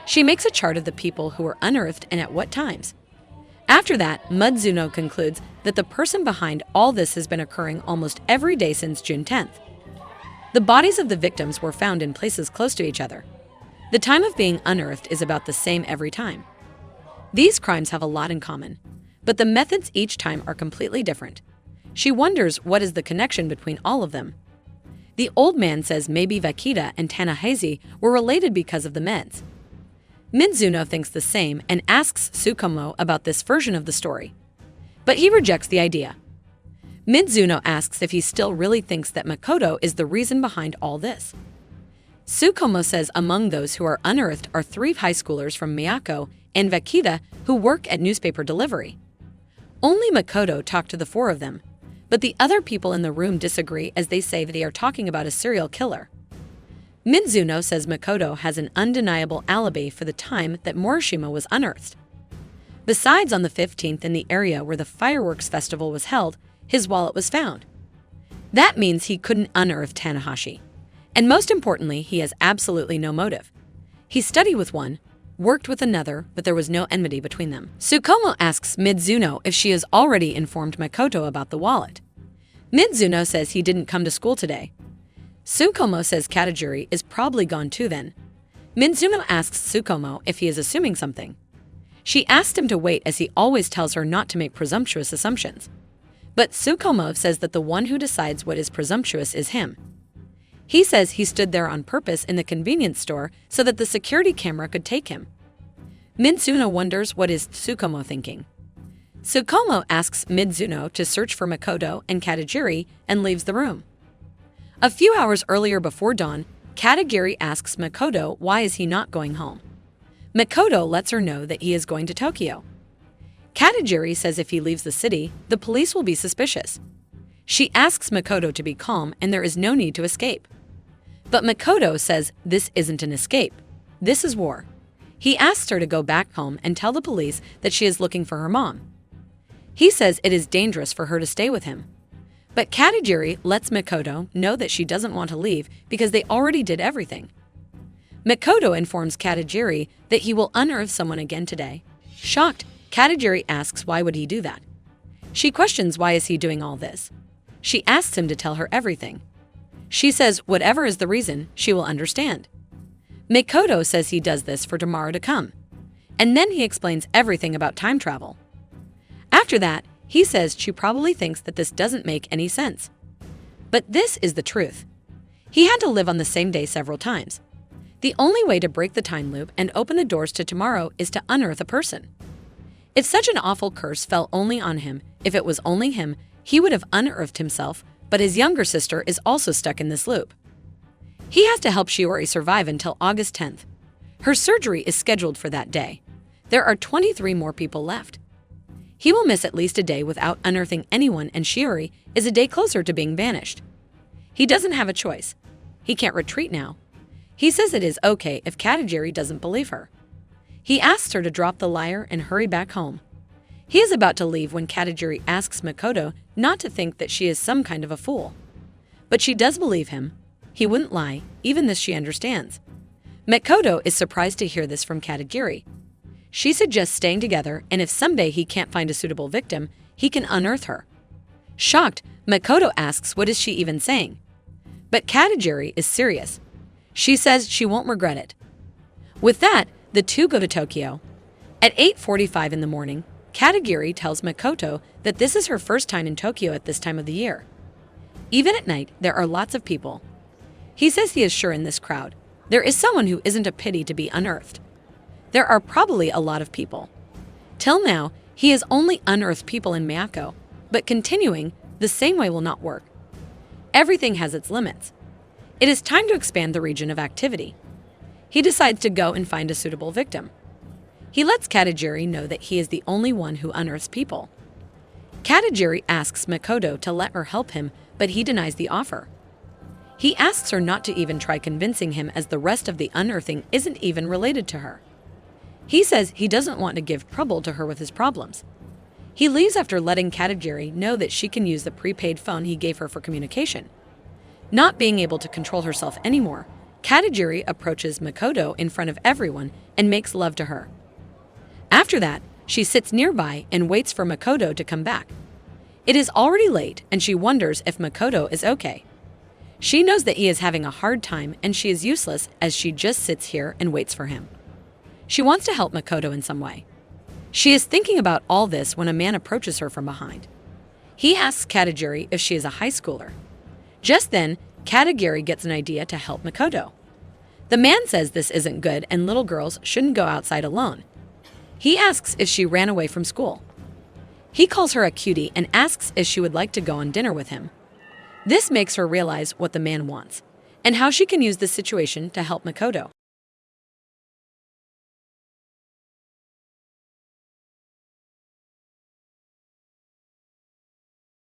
She makes a chart of the people who were unearthed and at what times. After that, Midzuno concludes that the person behind all this has been occurring almost every day since June 10th. The bodies of the victims were found in places close to each other. The time of being unearthed is about the same every time. These crimes have a lot in common, but the methods each time are completely different. She wonders what is the connection between all of them. The old man says maybe Vakita and Tanahashi were related because of the meds. Midzuno thinks the same and asks Tsukumo about this version of the story. But he rejects the idea. Midzuno asks if he still really thinks that Makoto is the reason behind all this. Tsukumo says among those who are unearthed are 3 high schoolers from Miyako and Vakita who work at newspaper delivery. Only Makoto talked to the 4 of them, but the other people in the room disagree as they say that they are talking about a serial killer. Midzuno says Makoto has an undeniable alibi for the time that Morishima was unearthed. Besides, on the 15th in the area where the fireworks festival was held, his wallet was found. That means he couldn't unearth Tanahashi. And most importantly, he has absolutely no motive. He studied with one, worked with another, but there was no enmity between them. Tsukumo asks Midzuno if she has already informed Makoto about the wallet. Midzuno says he didn't come to school today. Tsukumo says Katagiri is probably gone too then. Midzuno asks Tsukumo if he is assuming something. She asked him to wait as he always tells her not to make presumptuous assumptions. But Tsukumo says that the one who decides what is presumptuous is him. He says he stood there on purpose in the convenience store so that the security camera could take him. Midzuno wonders what is Tsukumo thinking. Tsukumo asks Midzuno to search for Makoto and Katagiri and leaves the room. A few hours earlier before dawn, Katagiri asks Makoto why is he not going home. Makoto lets her know that he is going to Tokyo. Katagiri says if he leaves the city, the police will be suspicious. She asks Makoto to be calm and there is no need to escape. But Makoto says this isn't an escape. This is war. He asks her to go back home and tell the police that she is looking for her mom. He says it is dangerous for her to stay with him. But Katagiri lets Makoto know that she doesn't want to leave because they already did everything. Makoto informs Katagiri that he will unearth someone again today. Shocked, Katagiri asks why would he do that. She questions why is he doing all this. She asks him to tell her everything. She says whatever is the reason, she will understand. Makoto says he does this for tomorrow to come. And then he explains everything about time travel. After that, he says she probably thinks that this doesn't make any sense. But this is the truth. He had to live on the same day several times. The only way to break the time loop and open the doors to tomorrow is to unearth a person. If such an awful curse fell only on him, if it was only him, he would have unearthed himself, but his younger sister is also stuck in this loop. He has to help Shiori survive until August 10th. Her surgery is scheduled for that day. There are 23 more people left. He will miss at least a day without unearthing anyone, and Shiori is a day closer to being banished. He doesn't have a choice. He can't retreat now. He says it is okay if Katagiri doesn't believe her. He asks her to drop the liar and hurry back home. He is about to leave when Katagiri asks Makoto not to think that she is some kind of a fool. But she does believe him. He wouldn't lie, even this she understands. Makoto is surprised to hear this from Katagiri. She suggests staying together, and if someday he can't find a suitable victim, he can unearth her. Shocked, Makoto asks what is she even saying. But Katagiri is serious. She says she won't regret it. With that, the two go to Tokyo. At 8:45 in the morning, Katagiri tells Makoto that this is her first time in Tokyo at this time of the year. Even at night, there are lots of people. He says he is sure in this crowd, there is someone who isn't a pity to be unearthed. There are probably a lot of people. Till now, he has only unearthed people in Miyako, but continuing the same way will not work. Everything has its limits. It is time to expand the region of activity. He decides to go and find a suitable victim. He lets Katagiri know that he is the only one who unearths people. Katagiri asks Makoto to let her help him, but he denies the offer. He asks her not to even try convincing him, as the rest of the unearthing isn't even related to her. He says he doesn't want to give trouble to her with his problems. He leaves after letting Katagiri know that she can use the prepaid phone he gave her for communication. Not being able to control herself anymore, Katagiri approaches Makoto in front of everyone and makes love to her. After that, she sits nearby and waits for Makoto to come back. It is already late, and she wonders if Makoto is okay. She knows that he is having a hard time, and she is useless as she just sits here and waits for him. She wants to help Makoto in some way. She is thinking about all this when a man approaches her from behind. He asks Katagiri if she is a high schooler. Just then, Katagiri gets an idea to help Makoto. The man says this isn't good and little girls shouldn't go outside alone. He asks if she ran away from school. He calls her a cutie and asks if she would like to go on dinner with him. This makes her realize what the man wants and how she can use this situation to help Makoto.